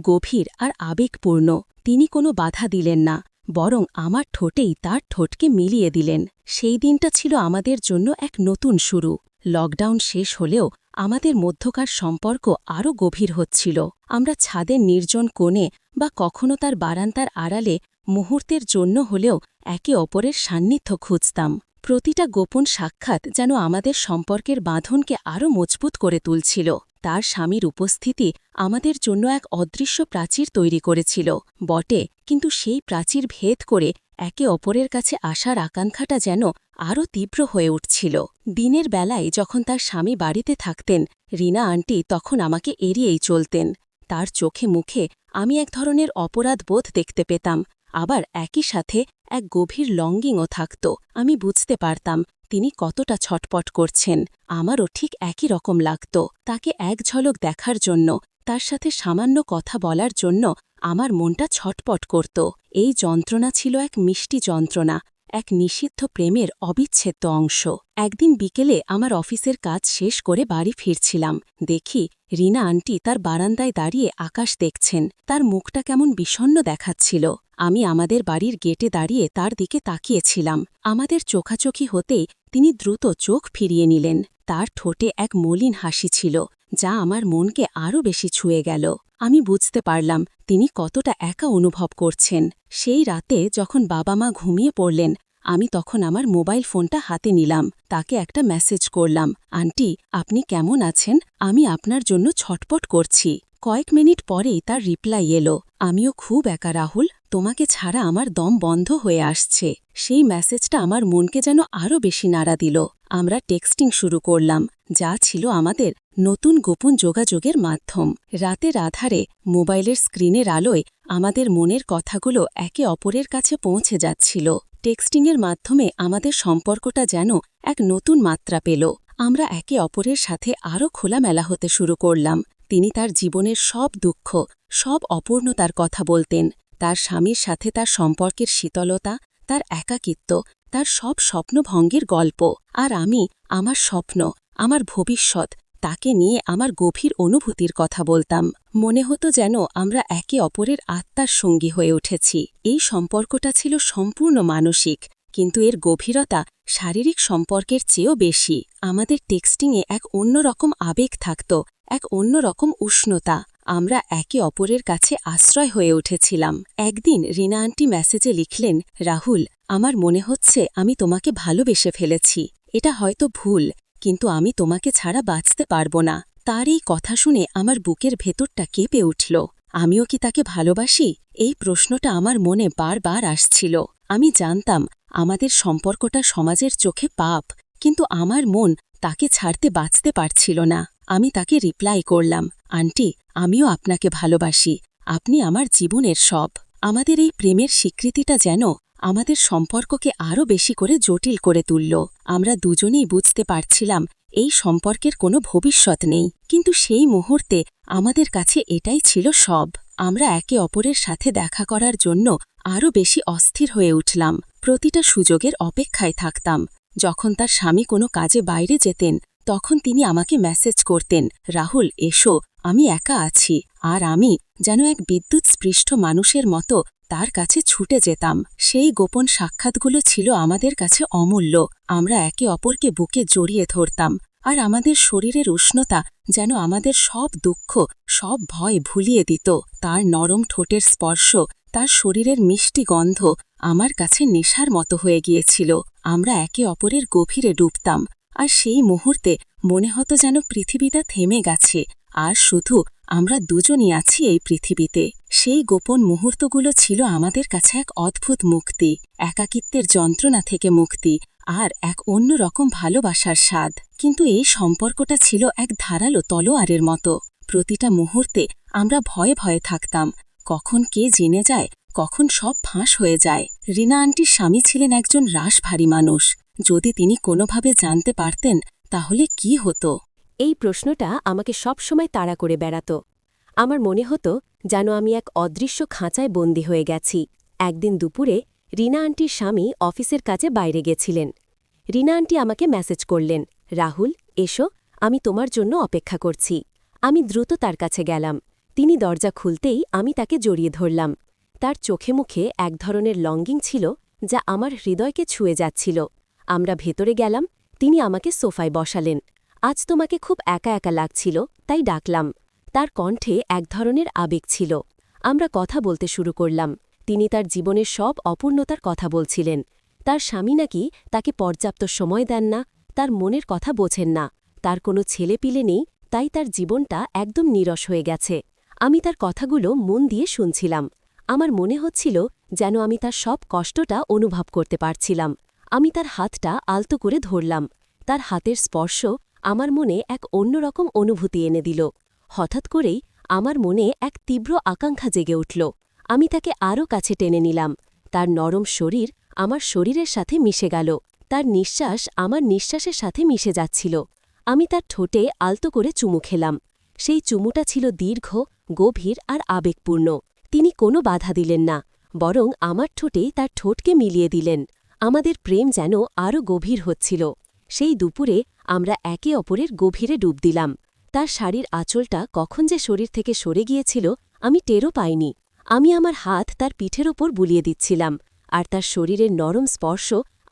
গভীর আর আবেগপূর্ণ। তিনি কোনো বাধা দিলেন না, বরং আমার ঠোঁটেই তার ঠোঁটকে মিলিয়ে দিলেন। সেই দিনটা ছিল আমাদের জন্য এক নতুন শুরু। লকডাউন শেষ হলেও আমাদের মধ্যকার সম্পর্ক আরও গভীর হচ্ছিল। আমরা ছাদের নির্জন কোণে বা কখনো তার বারান্দার আড়ালে মুহূর্তের জন্য হলেও একে অপরের সান্নিধ্য খুঁজতাম। প্রতিটা গোপন সাক্ষাৎ যেন আমাদের সম্পর্কের বাঁধনকে আরও মজবুত করে তুলছিল। তার স্বামীর উপস্থিতি আমাদের জন্য এক অদৃশ্য প্রাচীর তৈরি করেছিল বটে, কিন্তু সেই প্রাচীর ভেদ করে একে অপরের কাছে আসার আকাঙ্ক্ষাটা যেন আরও তীব্র হয়ে উঠছিল। দিনের বেলায় যখন তার স্বামী বাড়িতে থাকতেন, রিনা আন্টি তখন আমাকে এড়িয়েই চলতেন। তার চোখে মুখে আমি এক ধরনের অপরাধ বোধ দেখতে পেতাম, আবার একই সাথে এক গভীর লঙ্গিংও থাকত। আমি বুঝতে পারতাম তিনি কতটা ছটপট করছেন। আমারও ঠিক একই রকম লাগত। তাকে এক ঝলক দেখার জন্য, তার সাথে সামান্য কথা বলার জন্য আমার মনটা ছটপট করত। এই যন্ত্রণা ছিল এক মিষ্টি যন্ত্রণা, এক নিষিদ্ধ প্রেমের অবিচ্ছেদ্য অংশ। একদিন বিকেলে আমার অফিসের কাজ শেষ করে বাড়ি ফিরছিলাম। দেখি রিনা আন্টি তার বারান্দায় দাঁড়িয়ে আকাশ দেখছেন। তার মুখটা কেমন বিষণ্ণ দেখাচ্ছিল। আমি আমাদের বাড়ির গেটে দাঁড়িয়ে তার দিকে তাকিয়েছিলাম। আমাদের চোখাচোখি হতেই তিনি দ্রুত চোখ ফিরিয়ে নিলেন। তার ঠোঁটে এক মলিন হাসি ছিল, যা আমার মনকে আরও বেশি ছুঁয়ে গেল। আমি বুঝতে পারলাম তিনি কতটা একা অনুভব করছেন। সেই রাতে যখন বাবা মা ঘুমিয়ে পড়লেন, আমি তখন আমার মোবাইল ফোনটা হাতে নিলাম। তাকে একটা মেসেজ করলাম, আন্টি আপনি কেমন আছেন? আমি আপনার জন্য ছটপট করছি। কয়েক মিনিট পরেই তার রিপ্লাই এলো, আমিও খুব একা রাহুল, তোমাকে ছাড়া আমার দম বন্ধ হয়ে আসছে। সেই মেসেজটা আমার মনকে যেন আরও বেশি নাড়া দিল। আমরা টেক্সটিং শুরু করলাম, যা ছিল আমাদের নতুন গোপন যোগাযোগের মাধ্যম। রাতের আধারে মোবাইলের স্ক্রিনের আলোয় আমাদের মনের কথাগুলো একে অপরের কাছে পৌঁছে যাচ্ছিল। টেক্সটিংয়ের মাধ্যমে আমাদের সম্পর্কটা যেন এক নতুন মাত্রা পেল। আমরা একে অপরের সাথে আরও খোলামেলা হতে শুরু করলাম। তিনি তার জীবনের সব দুঃখ, সব অপূর্ণতার কথা বলতেন। তার স্বামীর সাথে তার সম্পর্কের শীতলতা, তার একাকিত্ব, তার সব স্বপ্নভঙ্গের গল্প। আর আমি আমার স্বপ্ন, আমার ভবিষ্যৎ, তাকে নিয়ে আমার গভীর অনুভূতির কথা বলতাম। মনে হতো যেন আমরা একে অপরের আত্মার সঙ্গী হয়ে উঠেছি। এই সম্পর্কটা ছিল সম্পূর্ণ মানসিক, কিন্তু এর গভীরতা শারীরিক সম্পর্কের চেয়েও বেশি। আমাদের টেক্সটিংয়ে এক অন্যরকম আবেগ থাকত, এক অন্যরকম উষ্ণতা। আমরা একে অপরের কাছে আশ্রয় হয়ে উঠেছিলাম। একদিন রিনা আন্টি মেসেজে লিখলেন, রাহুল আমার মনে হচ্ছে আমি তোমাকে ভালোবেসে ফেলেছি। এটা হয়তো ভুল, কিন্তু আমি তোমাকে ছাড়া বাঁচতে পারব না। তার এই কথা শুনে আমার বুকের ভেতরটা কেঁপে উঠল। আমিও কি তাকে ভালোবাসি? এই প্রশ্নটা আমার মনে বারবার আসছিল। আমি জানতাম আমাদের সম্পর্কটা সমাজের চোখে পাপ, কিন্তু আমার মন তাকে ছাড়তে বাঁচতে পারছিল না। আমি তাকে রিপ্লাই করলাম, আন্টি আমিও আপনাকে ভালোবাসি, আপনি আমার জীবনের সব। আমাদের এই প্রেমের স্বীকৃতিটা যেন আমাদের সম্পর্ককে আরও বেশি করে জটিল করে তুলল। আমরা দুজনেই বুঝতে পারছিলাম এই সম্পর্কের কোনো ভবিষ্যৎ নেই, কিন্তু সেই মুহূর্তে আমাদের কাছে এটাই ছিল সব। আমরা একে অপরের সাথে দেখা করার জন্য আরও বেশি অস্থির হয়ে উঠলাম। প্রতিটা সুযোগের অপেক্ষায় থাকতাম। যখন তার স্বামী কোনো কাজে বাইরে যেতেন, তখন তিনি আমাকে মেসেজ করতেন, রাহুল এসো, আমি একা আছি। আর আমি যেন এক বিদ্যুৎস্পৃষ্ট মানুষের মতো তার কাছে ছুটে যেতাম। সেই গোপন সাক্ষাৎগুলো ছিল আমাদের কাছে অমূল্য। আমরা একে অপরকে বুকে জড়িয়ে ধরতাম, আর আমাদের শরীরের উষ্ণতা যেন আমাদের সব দুঃখ, সব ভয় ভুলিয়ে দিত। তার নরম ঠোঁটের স্পর্শ, তার শরীরের মিষ্টি গন্ধ আমার কাছে নেশার মতো হয়ে গিয়েছিল। আমরা একে অপরের গভীরে ডুবতাম, আর সেই মুহূর্তে মনে হতো যেন পৃথিবীটা থেমে গেছে, আর শুধু আমরা দুজনই আছি এই পৃথিবীতে। সেই গোপন মুহূর্তগুলো ছিল আমাদের কাছে এক অদ্ভুত মুক্তি, একাকিত্বের যন্ত্রণা থেকে মুক্তি, আর এক অন্যরকম ভালোবাসার স্বাদ। কিন্তু এই সম্পর্কটা ছিল এক ধারালো তলোয়ারের মতো। প্রতিটা মুহূর্তে আমরা ভয়ে ভয়ে থাকতাম, কখন কে জেনে যায়, কখন সব ফাঁস হয়ে যায়। রিনা আন্টির স্বামী ছিলেন একজন রাশভারী মানুষ। যদি তিনি কোনোভাবে জানতে পারতেন, তাহলে কি হতো? এই প্রশ্নটা আমাকে সবসময় তাড়া করে বেড়াত। আমার মনে হতো যেন আমি এক অদৃশ্য খাঁচায় বন্দী হয়ে গেছি। একদিন দুপুরে রিনা আন্টির স্বামী অফিসের কাজে বাইরে গেছিলেন। রিনা আন্টি আমাকে মেসেজ করলেন, রাহুল এসো, আমি তোমার জন্য অপেক্ষা করছি। আমি দ্রুত তার কাছে গেলাম। তিনি দরজা খুলতেই আমি তাকে জড়িয়ে ধরলাম। তার চোখে মুখে এক ধরনের লঙ্গিং ছিল, যা আমার হৃদয়কে ছুঁয়ে যাচ্ছিল। আমরা ভেতরে গেলাম। তিনি আমাকে সোফায় বসালেন। আজ তোমাকে খুব একা একা লাগছিল, তাই ডাকলাম। তার কণ্ঠে এক ধরনের আবেগ ছিল। আমরা কথা বলতে শুরু করলাম। তিনি তার জীবনের সব অপূর্ণতার কথা বলছিলেন। তার স্বামী নাকি তাকে পর্যাপ্ত সময় দেন না, তার মনের কথা বোঝেন না, তার কোনো ছেলেপিলে নেই, তাই তার জীবনটা একদম নীরস হয়ে গেছে। আমি তার কথাগুলো মন দিয়ে শুনছিলাম। আমার মনে হচ্ছিল যেন আমি তার সব কষ্টটা অনুভব করতে পারছিলাম। আমি তার হাতটা আলতো করে ধরলাম। তার হাতের স্পর্শ আমার মনে এক অন্যরকম অনুভূতি এনে দিল। হঠাৎ করেই আমার মনে এক তীব্র আকাঙ্ক্ষা জেগে উঠল। আমি তাকে আরও কাছে টেনে নিলাম। তার নরম শরীর আমার শরীরের সাথে মিশে গেল, তার নিঃশ্বাস আমার নিঃশ্বাসের সাথে মিশে যাচ্ছিল। আমি তার ঠোঁটে আলতো করে চুমু খেলাম। সেই চুমুটা ছিল দীর্ঘ, গভীর আর আবেগপূর্ণ। তিনি কোনো বাধা দিলেন না, বরং আমার ঠোঁটে তার ঠোঁটকে মিলিয়ে দিলেন। আমাদের প্রেম যেন আরও গভীর হচ্ছিল। সেই দুপুরে আমরা একে অপরের গভীরে ডুব দিলাম। তার শাড়ির আঁচলটা কখন যে শরীর থেকে সরে গিয়েছিল আমি টেরও পাইনি। আমি আমার হাত তার পিঠের ওপর বুলিয়ে দিচ্ছিলাম, আর তার শরীরের নরম স্পর্শ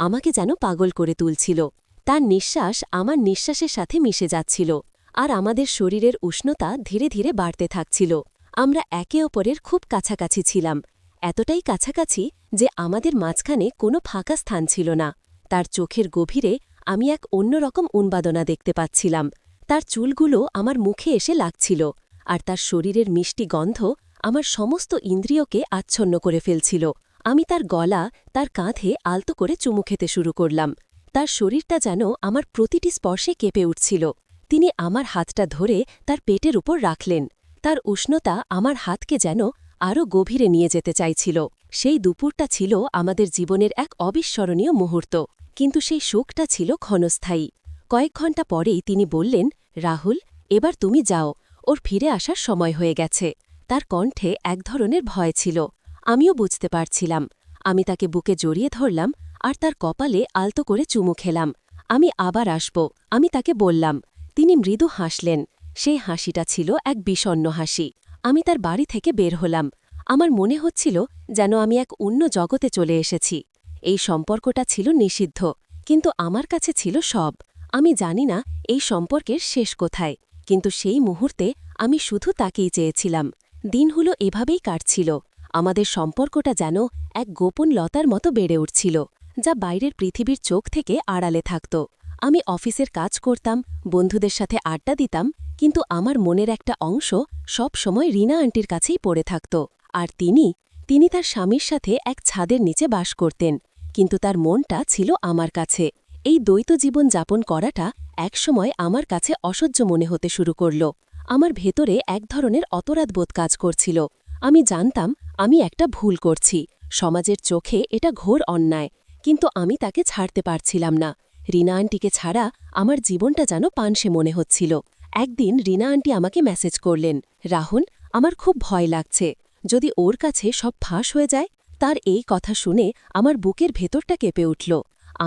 আমাকে যেন পাগল করে তুলছিল। তার নিঃশ্বাস আমার নিঃশ্বাসের সাথে মিশে যাচ্ছিল, আর আমাদের শরীরের উষ্ণতা ধীরে ধীরে বাড়তে থাকছিল। আমরা একে অপরের খুব কাছাকাছি ছিলাম, এতটাই কাছাকাছি যে আমাদের মাঝখানে কোনো ফাঁকা স্থান ছিল না। তার চোখের গভীরে আমি এক অন্যরকম উন্মাদনা দেখতে পাচ্ছিলাম। তার চুলগুলো আমার মুখে এসে লাগছিল, আর তার শরীরের মিষ্টি গন্ধ আমার সমস্ত ইন্দ্রিয়কে আচ্ছন্ন করে ফেলছিল। আমি তার গলা, তার কাঁধে আলতো করে চুমু খেতে শুরু করলাম। তার শরীরটা যেন আমার প্রতিটি স্পর্শে কেঁপে উঠছিল। তিনি আমার হাতটা ধরে তার পেটের উপর রাখলেন। তার উষ্ণতা আমার হাতকে যেন আরও গভীরে নিয়ে যেতে চাইছিল। সেই দুপুরটা ছিল আমাদের জীবনের এক অবিস্মরণীয় মুহূর্ত, কিন্তু সেই সুখটা ছিল ক্ষণস্থায়ী। কয়েক ঘণ্টা পরেই তিনি বললেন, রাহুল, এবার তুমি যাও, ওর ফিরে আসার সময় হয়ে গেছে। তার কণ্ঠে এক ধরনের ভয় ছিল। আমিও বুঝতে পারছিলাম। আমি তাকে বুকে জড়িয়ে ধরলাম আর তার কপালে আলতো করে চুমু খেলাম। আমি আবার আসব, আমি তাকে বললাম। তিনি মৃদু হাসলেন। সেই হাসিটা ছিল এক বিষণ্ণ হাসি। আমি তার বাড়ি থেকে বের হলাম। আমার মনে হচ্ছিল যেন আমি এক অন্য জগতে চলে এসেছি। এই সম্পর্কটা ছিল নিষিদ্ধ, কিন্তু আমার কাছে ছিল সব। আমি জানি না এই সম্পর্কের শেষ কোথায়, কিন্তু সেই মুহূর্তে আমি শুধু তাকেই চেয়েছিলাম। দিনগুলো এভাবেই কাটছিল। আমাদের সম্পর্কটা যেন এক গোপন লতার মতো বেড়ে উঠছিল, যা বাইরের পৃথিবীর চোখ থেকে আড়ালে থাকত। আমি অফিসের কাজ করতাম, বন্ধুদের সাথে আড্ডা দিতাম, কিন্তু আমার মনের একটা অংশ সব সময় রিনা আন্টির কাছেই পড়ে থাকত। আর তিনি তার স্বামীর সাথে এক ছাদের নিচে বাস করতেন, কিন্তু তার মনটা ছিল আমার কাছে। এই দ্বৈত জীবন যাপন করাটা একসময় আমার কাছে অসহ্য মনে হতে শুরু করল। আমার ভেতরে এক ধরনের অপরাধবোধ কাজ করছিল। আমি জানতাম আমি একটা ভুল করছি, সমাজের চোখে এটা ঘোর অন্যায়, কিন্তু আমি তাকে ছাড়তে পারছিলাম না। রিনা আন্টিকে ছাড়া আমার জীবনটা যেন পানসে মনে হচ্ছিল। একদিন রিনা আন্টি আমাকে মেসেজ করলেন, রাহুল, আমার খুব ভয় লাগছে, যদি ওর কাছে সব ফাঁস হয়ে যায়। তার এই কথা শুনে আমার বুকের ভেতরটা কেঁপে উঠল।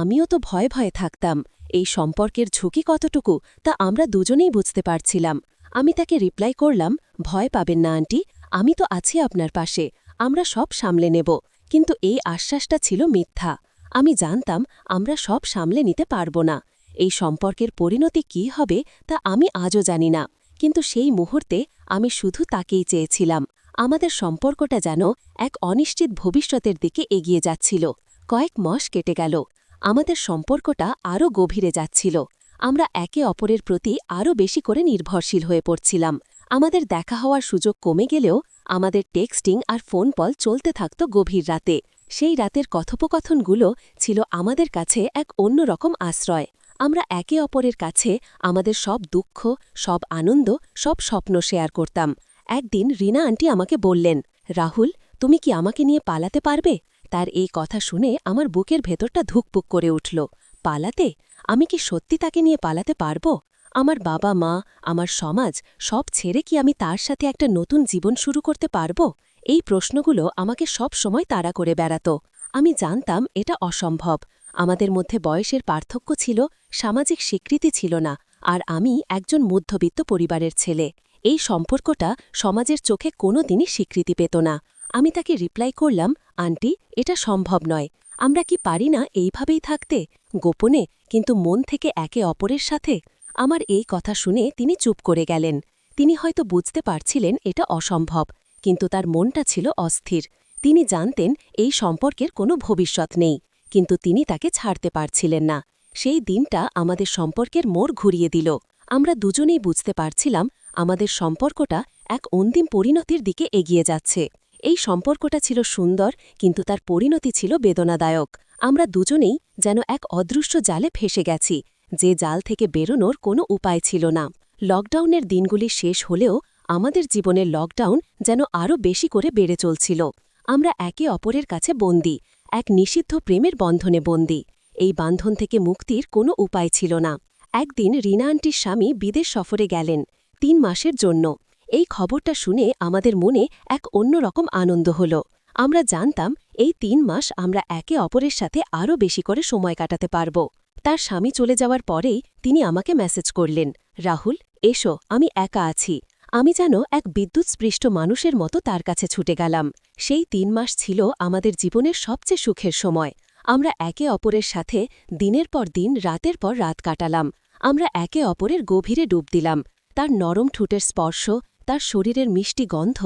আমিও তো ভয়ে ভয়ে থাকতাম। এই সম্পর্কের ঝুঁকি কতটুকু তা আমরা দুজনেই বুঝতে পারছিলাম। আমি তাকে রিপ্লাই করলাম, ভয় পাবেন না আন্টি, আমি তো আছি আপনার পাশে, আমরা সব সামলে নেব। কিন্তু এই আশ্বাসটা ছিল মিথ্যা। আমি জানতাম আমরা সব সামলে নিতে পারব না। এই সম্পর্কের পরিণতি কী হবে তা আমি আজও জানি না, কিন্তু সেই মুহূর্তে আমি শুধু তাকেই চেয়েছিলাম। আমাদের সম্পর্কটা যেন এক অনিশ্চিত ভবিষ্যতের দিকে এগিয়ে যাচ্ছিল। কয়েক মাস কেটে গেল। আমাদের সম্পর্কটা আরও গভীরে যাচ্ছিল। আমরা একে অপরের প্রতি আরও বেশি করে নির্ভরশীল হয়ে পড়ছিলাম। আমাদের দেখা হওয়ার সুযোগ কমে গেলেও আমাদের টেক্সটিং আর ফোন কল চলতে থাকত গভীর রাতে। সেই রাতের কথোপকথনগুলো ছিল আমাদের কাছে এক অন্যরকম আশ্রয়। আমরা একে অপরের কাছে আমাদের সব দুঃখ, সব আনন্দ, সব স্বপ্ন শেয়ার করতাম। একদিন রিনা আন্টি আমাকে বললেন, রাহুল, তুমি কি আমাকে নিয়ে পালাতে পারবে? তার এই কথা শুনে আমার বুকের ভেতরটা ধুকপুক করে উঠল। পালাতে? আমি কি সত্যি তাকে নিয়ে পালাতে পারব? আমার বাবা মা, আমার সমাজ, সব ছেড়ে কি আমি তার সাথে একটা নতুন জীবন শুরু করতে পারব? এই প্রশ্নগুলো আমাকে সব সময় তাড়া করে বেড়াত। আমি জানতাম এটা অসম্ভব। আমাদের মধ্যে বয়সের পার্থক্য ছিল, সামাজিক স্বীকৃতি ছিল না, আর আমি একজন মধ্যবিত্ত পরিবারের ছেলে। এই সম্পর্কটা সমাজের চোখে কোনো দিনই স্বীকৃতি পেত না। আমি তাকে রিপ্লাই করলাম, আন্টি, এটা সম্ভব নয়। আমরা কি পারি না এইভাবেই থাকতে, গোপনে কিন্তু মন থেকে একে অপরের সাথে? আমার এই কথা শুনে তিনি চুপ করে গেলেন। তিনি হয়তো বুঝতে পারছিলেন এটা অসম্ভব, কিন্তু তার মনটা ছিল অস্থির। তিনি জানতেন এই সম্পর্কের কোনো ভবিষ্যৎ নেই, কিন্তু তিনি তাকে ছাড়তে পারছিলেন না। সেই দিনটা আমাদের সম্পর্কের মোড় ঘুরিয়ে দিল। আমরা দুজনেই বুঝতে পারছিলাম আমাদের সম্পর্কটা এক অন্তিম পরিণতির দিকে এগিয়ে যাচ্ছে। এই সম্পর্কটা ছিল সুন্দর, কিন্তু তার পরিণতি ছিল বেদনাদায়ক। আমরা দুজনেই যেন এক অদৃশ্য জালে ফেসে গেছি, যে জাল থেকে বেরোনোর কোনো উপায় ছিল না। লকডাউনের দিনগুলি শেষ হলেও আমাদের জীবনের লকডাউন যেন আরও বেশি করে বেড়ে চলছিল। আমরা একে অপরের কাছে বন্দী, এক নিষিদ্ধ প্রেমের বন্ধনে বন্দী। এই বান্ধন থেকে মুক্তির কোনো উপায় ছিল না। একদিন রিনা আন্টির স্বামী বিদেশ সফরে গেলেন ৩ মাসের জন্য। এই খবরটা শুনে আমাদের মনে এক অন্যরকম আনন্দ হল। আমরা জানতাম এই ৩ মাস আমরা একে অপরের সাথে আরও বেশি করে সময় কাটাতে পারব। তার স্বামী চলে যাওয়ার পরেই তিনি আমাকে মেসেজ করলেন, রাহুল, এসো, আমি একা আছি। আমি যেন এক বিদ্যুৎস্পৃষ্ট মানুষের মতো তার কাছে ছুটে গেলাম। সেই ৩ মাস ছিল আমাদের জীবনের সবচেয়ে সুখের সময়। আমরা একে অপরের সাথে দিনের পর দিন, রাতের পর রাত কাটালাম। আমরা একে অপরের গভীরে ডুব দিলাম। তার নরম ঠোঁটের স্পর্শ, তার শরীরের মিষ্টি গন্ধ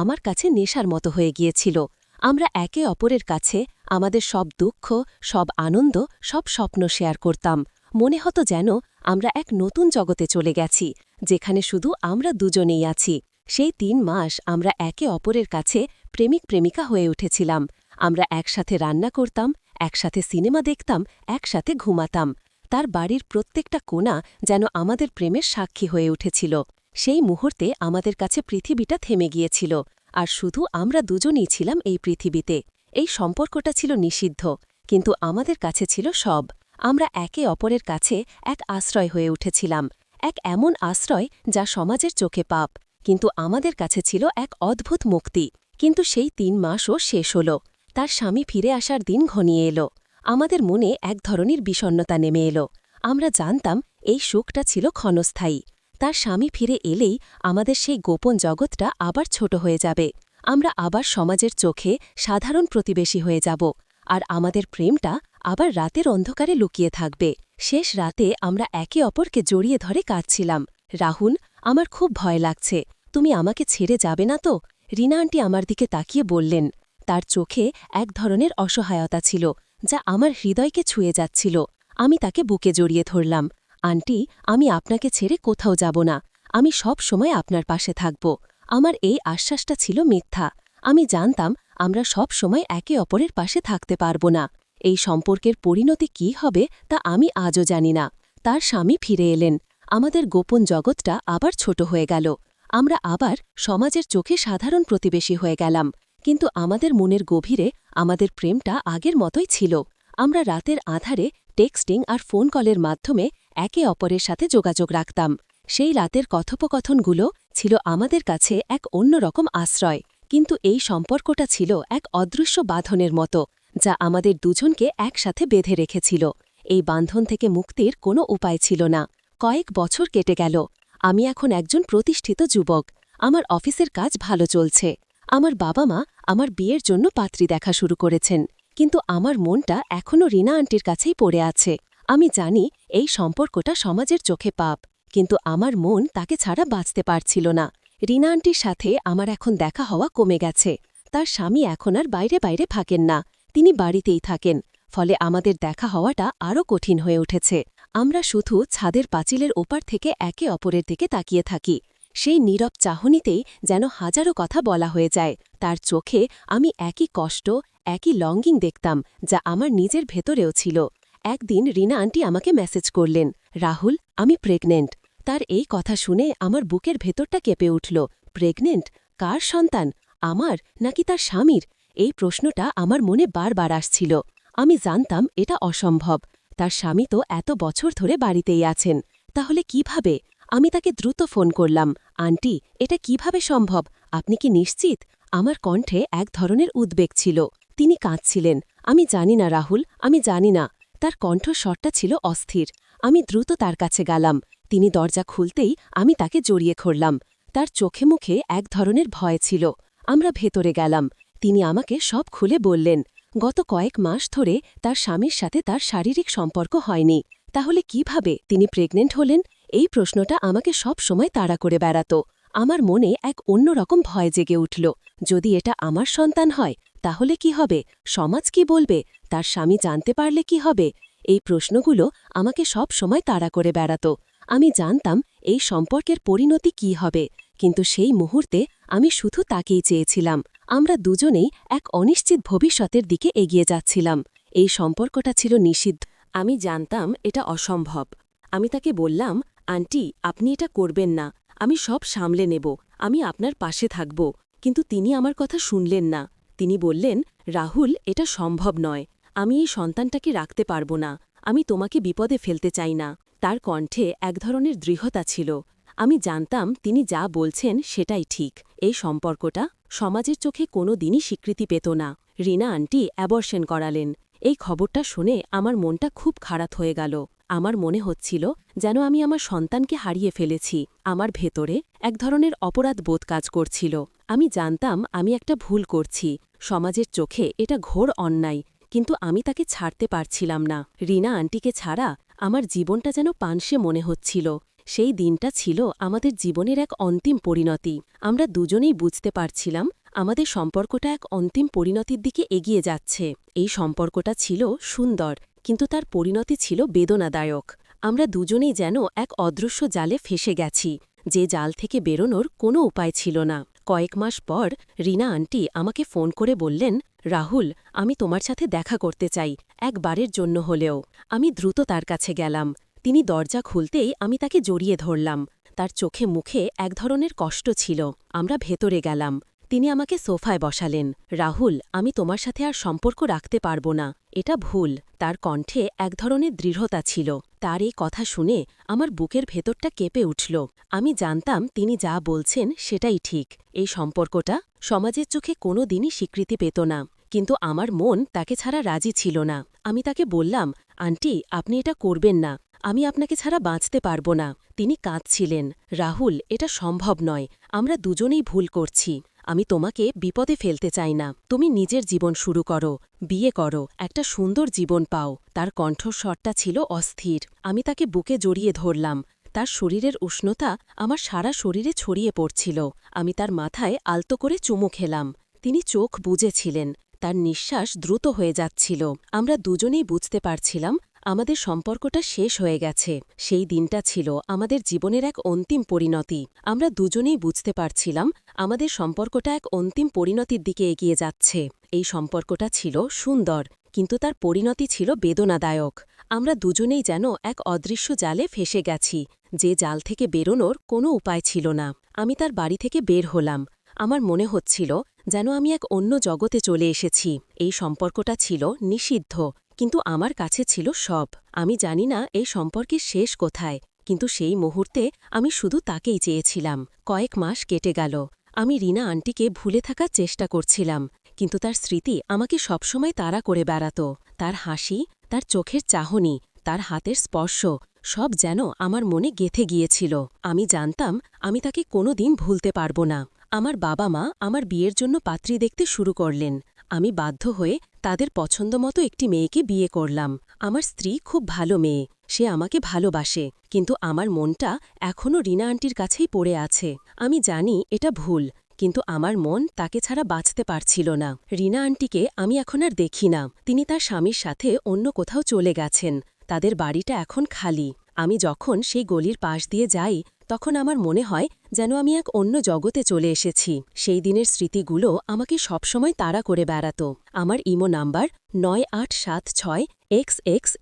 আমার কাছে নেশার মতো হয়ে গিয়েছিল। আমরা একে অপরের কাছে আমাদের সব দুঃখ, সব আনন্দ, সব স্বপ্ন শেয়ার করতাম। মনে হতো যেন আমরা এক নতুন জগতে চলে গেছি, যেখানে শুধু আমরা দুজনেই আছি। সেই ৩ মাস আমরা একে অপরের কাছে প্রেমিক প্রেমিকা হয়ে উঠেছিলাম। আমরা একসাথে রান্না করতাম, একসাথে সিনেমা দেখতাম, একসাথে ঘুমাতাম। তার বাড়ির প্রত্যেকটা কোণা যেন আমাদের প্রেমের সাক্ষী হয়ে উঠেছিল। সেই মুহূর্তে আমাদের কাছে পৃথিবীটা থেমে গিয়েছিল, আর শুধু আমরা দুজনেই ছিলাম এই পৃথিবীতে। এই সম্পর্কটা ছিল নিষিদ্ধ, কিন্তু আমাদের কাছে ছিল সব। আমরা একে অপরের কাছে এক আশ্রয় হয়ে উঠেছিলাম, এক এমন আশ্রয় যা সমাজের চোখে পাপ, কিন্তু আমাদের কাছে ছিল এক অদ্ভুত মুক্তি। কিন্তু সেই ৩ মাসও শেষ হল। তার স্বামী ফিরে আসার দিন ঘনিয়ে এলো। আমাদের মনে এক ধরনের বিষণ্ণতা নেমে এলো। আমরা জানতাম এই সুখটা ছিল ক্ষণস্থায়ী। তার স্বামী ফিরে এলেই আমাদের সেই গোপন জগৎটা আবার ছোট হয়ে যাবে। আমরা আবার সমাজের চোখে সাধারণ প্রতিবেশী হয়ে যাব, আর আমাদের প্রেমটা আবার রাতের অন্ধকারে লুকিয়ে থাকবে। শেষ রাতে আমরা একে অপরকে জড়িয়ে ধরে কাঁদছিলাম। রাহুল, আমার খুব ভয় লাগছে, তুমি আমাকে ছেড়ে যাবে না তো? রিনা আন্টি আমার দিকে তাকিয়ে বললেন। তার চোখে এক ধরনের অসহায়তা ছিল, যা আমার হৃদয়কে ছুঁয়ে যাচ্ছিল। আমি তাকে বুকে জড়িয়ে ধরলাম। আন্টি, আমি আপনাকে ছেড়ে কোথাও যাব না। আমি সব সময় আপনার পাশে থাকব। আমার এই আশ্বাসটা ছিল মিথ্যা। আমি জানতাম আমরা সব সময় একে অপরের পাশে থাকতে পারব না। এই সম্পর্কের পরিণতি কী হবে তা আমি আজও জানি না। তার স্বামী ফিরে এলেন। আমাদের গোপন জগৎটা আবার ছোট হয়ে গেল। আমরা আবার সমাজের চোখে সাধারণ প্রতিবেশী হয়ে গেলাম, কিন্তু আমাদের মনের গভীরে আমাদের প্রেমটা আগের মতোই ছিল। আমরা রাতের আধারে টেক্সটিং আর ফোন কলের মাধ্যমে একে অপরের সাথে যোগাযোগ রাখতাম। সেই রাতের কথোপকথনগুলো ছিল আমাদের কাছে এক অন্যরকম আশ্রয়, কিন্তু এই সম্পর্কটা ছিল এক অদৃশ্য বাঁধনের মতো, যা আমাদের দুজনকে একসাথে বেঁধে রেখেছিল। এই বাঁধন থেকে মুক্তির কোনো উপায় ছিল না। কয়েক বছর কেটে গেল। আমি এখন একজন প্রতিষ্ঠিত যুবক। আমার অফিসের কাজ ভালো চলছে। আমার বাবা মা আমার বিয়ের জন্য পাত্রী দেখা শুরু করেছেন, কিন্তু আমার মনটা এখনও রিনা আন্টির কাছেই পড়ে আছে। আমি জানি এই সম্পর্কটা সমাজের চোখে পাপ, কিন্তু আমার মন তাকে ছাড়া বাঁচতে পারছিল না। রিনা আন্টির সাথে আমার এখন দেখা হওয়া কমে গেছে। তার স্বামী এখন আর বাইরে বাইরে থাকেন না, তিনি বাড়িতেই থাকেন। ফলে আমাদের দেখা হওয়াটা আরও কঠিন হয়ে উঠেছে। আমরা শুধু ছাদের পাঁচিলের ওপার থেকে একে অপরের দিকে তাকিয়ে থাকি। সেই নীরব চাহনিতেই যেন হাজারো কথা বলা হয়ে যায়। তার চোখে আমি একই কষ্ট, একই লঙ্গিং দেখতাম, যা আমার নিজের ভেতরেও ছিল। একদিন রিনা আন্টি আমাকে মেসেজ করলেন, রাহুল, আমি প্রেগনেন্ট। তার এই কথা শুনে আমার বুকের ভেতরটা কেঁপে উঠল। প্রেগনেন্ট? কার সন্তান? আমার নাকি তার স্বামীর? এই প্রশ্নটা আমার মনে বারবার আসছিল। আমি জানতাম এটা অসম্ভব। তার স্বামী তো এত বছর ধরে বাড়িতেই আছেন। তাহলে কিভাবে? আমি তাকে দ্রুত ফোন করলাম। আন্টি, এটা কিভাবে সম্ভব? আপনি কি নিশ্চিত? আমার কণ্ঠে এক ধরনের উদ্বেগ ছিল। তিনি কাঁদছিলেন। আমি জানি না রাহুল, আমি জানি না। তার কণ্ঠস্বরটা ছিল অস্থির। আমি দ্রুত তার কাছে গেলাম। তিনি দরজা খুলতেই আমি তাকে জড়িয়ে ধরলাম। তার চোখে মুখে এক ধরনের ভয় ছিল। আমরা ভেতরে গেলাম। তিনি আমাকে সব খুলে বললেন। গত কয়েক মাস ধরে তার স্বামীর সাথে তার শারীরিক সম্পর্ক হয়নি। তাহলে কিভাবে তিনি প্রেগনেন্ট হলেন? এই প্রশ্নটা আমাকে সব সময় তাড়া করে বেড়াত। আমার মনে এক অন্যরকম ভয় জেগে উঠল। যদি এটা আমার সন্তান হয়, তাহলে কি হবে? সমাজ কি বলবে? তার স্বামী জানতে পারলে কি হবে? এই প্রশ্নগুলো আমাকে সব সময় তাড়া করে বেড়াত। আমি জানতাম এই সম্পর্কের পরিণতি কি হবে, কিন্তু সেই মুহূর্তে আমি শুধু তাকেই চেয়েছিলাম। আমরা দুজনেই এক অনিশ্চিত ভবিষ্যতের দিকে এগিয়ে যাচ্ছিলাম। এই সম্পর্কটা ছিল নিষিদ্ধ। আমি জানতাম এটা অসম্ভব। আমি তাকে বললাম, আন্টি, আপনি এটা করবেন না। আমি সব সামলে নেব, আমি আপনার পাশে থাকব। কিন্তু তিনি আমার কথা শুনলেন না। তিনি বললেন, রাহুল, এটা সম্ভব নয়। আমি এই সন্তানটাকে রাখতে পারব না। আমি তোমাকে বিপদে ফেলতে চাই না। তার কণ্ঠে এক ধরনের দৃঢ়তা ছিল। আমি জানতাম তিনি যা বলছেন সেটাই ঠিক। এই সম্পর্কটা সমাজের চোখে কোনো দিনই স্বীকৃতি পেত না। রিনা আন্টি অ্যাবর্শন করালেন। এই খবরটা শুনে আমার মনটা খুব খারাপ হয়ে গেল। আমার মনে হচ্ছিল যেন আমি আমার সন্তানকে হারিয়ে ফেলেছি। আমার ভেতরে এক ধরনের অপরাধ বোধ কাজ করছিল। আমি জানতাম আমি একটা ভুল করছি। সমাজের চোখে এটা ঘোর অন্যায়, কিন্তু আমি তাকে ছাড়তে পারছিলাম না। রিনা আন্টিকে ছাড়া আমার জীবনটা যেন পানসে মনে হচ্ছিল। সেই দিনটা ছিল আমাদের জীবনের এক অন্তিম পরিণতি। আমরা দুজনেই বুঝতে পারছিলাম আমাদের সম্পর্কটা এক অন্তিম পরিণতির দিকে এগিয়ে যাচ্ছে। এই সম্পর্কটা ছিল সুন্দর, কিন্তু তার পরিণতি ছিল বেদনাদায়ক। আমরা দুজনেই যেন এক অদৃশ্য জালে ফেসে গেছি, যে জাল থেকে বেরোনোর কোনো উপায় ছিল না। কয়েক মাস পর রিনা আন্টি আমাকে ফোন করে বললেন, রাহুল, আমি তোমার সাথে দেখা করতে চাই, একবারের জন্য হলেও। আমি দ্রুত তার কাছে গেলাম। তিনি দরজা খুলতেই আমি তাকে জড়িয়ে ধরলাম। তার চোখে মুখে এক ধরনের কষ্ট ছিল। আমরা ভেতরে গেলাম। তিনি আমাকে সোফায় বসালেন। রাহুল, আমি তোমার সাথে আর সম্পর্ক রাখতে পারব না, এটা ভুল। তার কণ্ঠে এক ধরনের দৃঢ়তা ছিল। তার এই কথা শুনে আমার বুকের ভেতরটা কেঁপে উঠল। আমি জানতাম তিনি যা বলছেন সেটাই ঠিক। এই সম্পর্কটা সমাজের চোখে কোনো দিনই স্বীকৃতি পেত না, কিন্তু আমার মন তাকে ছাড়া রাজি ছিল না। আমি তাকে বললাম, আন্টি, আপনি এটা করবেন না। আমি আপনাকে ছাড়া বাঁচতে পারব না। তিনি কাঁদছিলেন। রাহুল, এটা সম্ভব নয়। আমরা দুজনেই ভুল করছি। আমি তোমাকে বিপদে ফেলতে চাই না। তুমি নিজের জীবন শুরু করো, বিয়ে করো, একটা সুন্দর জীবন পাও। তার কণ্ঠস্বরটা ছিল অস্থির। আমি তাকে বুকে জড়িয়ে ধরলাম। তার শরীরের উষ্ণতা আমার সারা শরীরে ছড়িয়ে পড়ছিল। আমি তার মাথায় আলতো করে চুমু খেলাম। তিনি চোখ বুজেছিলেন। তার নিঃশ্বাস দ্রুত হয়ে যাচ্ছিল। আমরা দুজনেই বুঝতে পারছিলাম আমাদের সম্পর্কটা শেষ হয়ে গেছে। সেই দিনটা ছিল আমাদের জীবনের এক অন্তিম পরিণতি। আমরা দুজনেই বুঝতে পারছিলাম আমাদের সম্পর্কটা এক অন্তিম পরিণতির দিকে এগিয়ে যাচ্ছে। এই সম্পর্কটা ছিল সুন্দর, কিন্তু তার পরিণতি ছিল বেদনাদায়ক। আমরা দুজনেই যেন এক অদৃশ্য জালে ফেসে গেছি, যে জাল থেকে বেরোনোর কোনো উপায় ছিল না। আমি তার বাড়ি থেকে বের হলাম। আমার মনে হচ্ছিল যেন আমি এক অন্য জগতে চলে এসেছি। এই সম্পর্কটা ছিল নিষিদ্ধ, কিন্তু আমার কাছে ছিল সব। আমি জানি না এই সম্পর্কের শেষ কোথায়, কিন্তু সেই মুহূর্তে আমি শুধু তাকেই চেয়েছিলাম। কয়েক মাস কেটে গেল। আমি রিনা আন্টিকে ভুলে থাকার চেষ্টা করছিলাম, কিন্তু তার স্মৃতি আমাকে সবসময় তাড়া করে বেড়াত। তার হাসি, তার চোখের চাহনি, তার হাতের স্পর্শ, সব যেন আমার মনে গেঁথে গিয়েছিল। আমি জানতাম আমি তাকে কোনো দিন ভুলতে পারব না। আমার বাবা মা আমার বিয়ের জন্য পাত্রী দেখতে শুরু করলেন। আমি বাধ্য হয়ে তাদের পছন্দমতো একটি মেয়েকে বিয়ে করলাম। আমার স্ত্রী খুব ভালো মেয়ে, সে আমাকে ভালোবাসে, কিন্তু আমার মনটা এখনও রিনা আন্টির কাছেই পড়ে আছে। আমি জানি এটা ভুল, কিন্তু আমার মন তাকে ছাড়া বাঁচতে পারছিল না। রিনা আন্টিকে আমি এখন আর দেখি না। তিনি তার স্বামীর সাথে অন্য কোথাও চলে গেছেন। তাদের বাড়িটা এখন খালি। আমি যখন সেই গলির পাশ দিয়ে যাই, তখন আমার মনে হয় যেন আমি এক অন্য জগতে চলে এসেছি। সেই দিনের স্মৃতিগুলো আমাকে সবসময় তাড়া করে বেড়াত। আমার imo number 9876XX XX,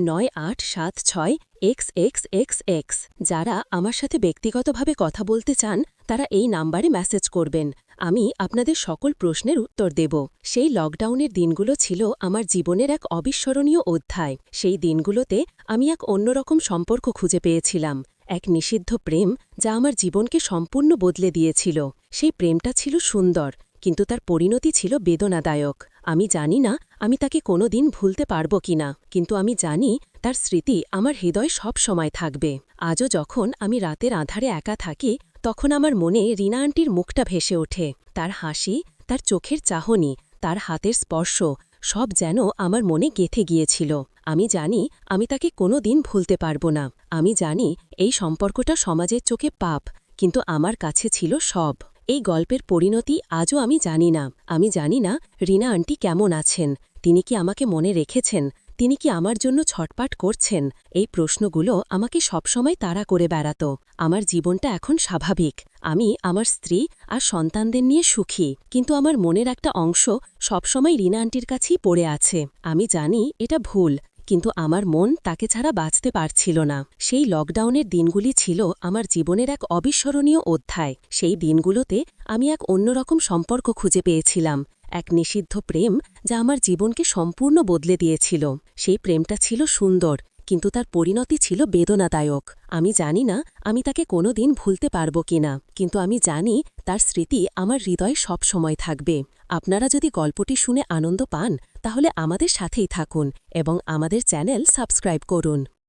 9876XX XX। যারা আমার সাথে ব্যক্তিগতভাবে কথা বলতে চান তারা এই নাম্বারে মেসেজ করবেন। আমি আপনাদের সকল প্রশ্নের উত্তর দেব। সেই লকডাউনের দিনগুলো ছিল আমার জীবনের এক অবিস্মরণীয় অধ্যায়। সেই দিনগুলোতে আমি এক অন্যরকম সম্পর্ক খুঁজে পেয়েছিলাম, এক নিষিদ্ধ প্রেম যা আমার জীবনকে সম্পূর্ণ বদলে দিয়েছিল। সেই প্রেমটা ছিল সুন্দর, কিন্তু তার পরিণতি ছিল বেদনাদায়ক। আমি জানি না আমি তাকে কোনো দিন ভুলতে পারব কিনা, কিন্তু আমি জানি তার স্মৃতি আমার হৃদয় সব সময় থাকবে। আজও যখন আমি রাতের আঁধারে একা থাকি, তখন আমার মনে রিনা আন্টির মুখটা ভেসে ওঠে। তার হাসি, তার চোখের চাহনি, তার হাতের স্পর্শ, সব যেন আমার মনে গেঁথে গিয়েছিল। আমি জানি আমি তাকে কোনো দিন ভুলতে পারব না। আমি জানি এই সম্পর্কটা সমাজের চোখে পাপ, কিন্তু আমার কাছে ছিল সব। এই গল্পের পরিণতি আজও আমি জানি না। আমি জানি না রিনা আন্টি কেমন আছেন। তিনি কি আমাকে মনে রেখেছেন? তিনি কি আমার জন্য ছটপাট করছেন? এই প্রশ্নগুলো আমাকে সবসময় তাড়া করে বেড়াত। আমার জীবনটা এখন স্বাভাবিক। আমি আমার স্ত্রী আর সন্তানদের নিয়ে সুখী, কিন্তু আমার মনের একটা অংশ সবসময় রিনা আন্টির কাছেই পড়ে আছে। আমি জানি এটা ভুল, কিন্তু আমার মন তাকে ছাড়া বাঁচতে পারছিল না। সেই লকডাউনের দিনগুলি ছিল আমার জীবনের এক অবিস্মরণীয় অধ্যায়। সেই দিনগুলোতে আমি এক অন্যরকম সম্পর্ক খুঁজে পেয়েছিলাম, এক নিষিদ্ধ প্রেম যা আমার জীবনকে সম্পূর্ণ বদলে দিয়েছিল। সেই প্রেমটা ছিল সুন্দর, কিন্তু তার পরিণতি ছিল বেদনাদায়ক। আমি জানি না আমি তাকে কোনোদিন ভুলতে পারব কিনা, কিন্তু আমি জানি তার স্মৃতি আমার হৃদয়ে সব সময় থাকবে। আপনারা যদি গল্পটি শুনে আনন্দ পান তাহলে আমাদের সাথেই থাকুন এবং আমাদের চ্যানেল সাবস্ক্রাইব করুন।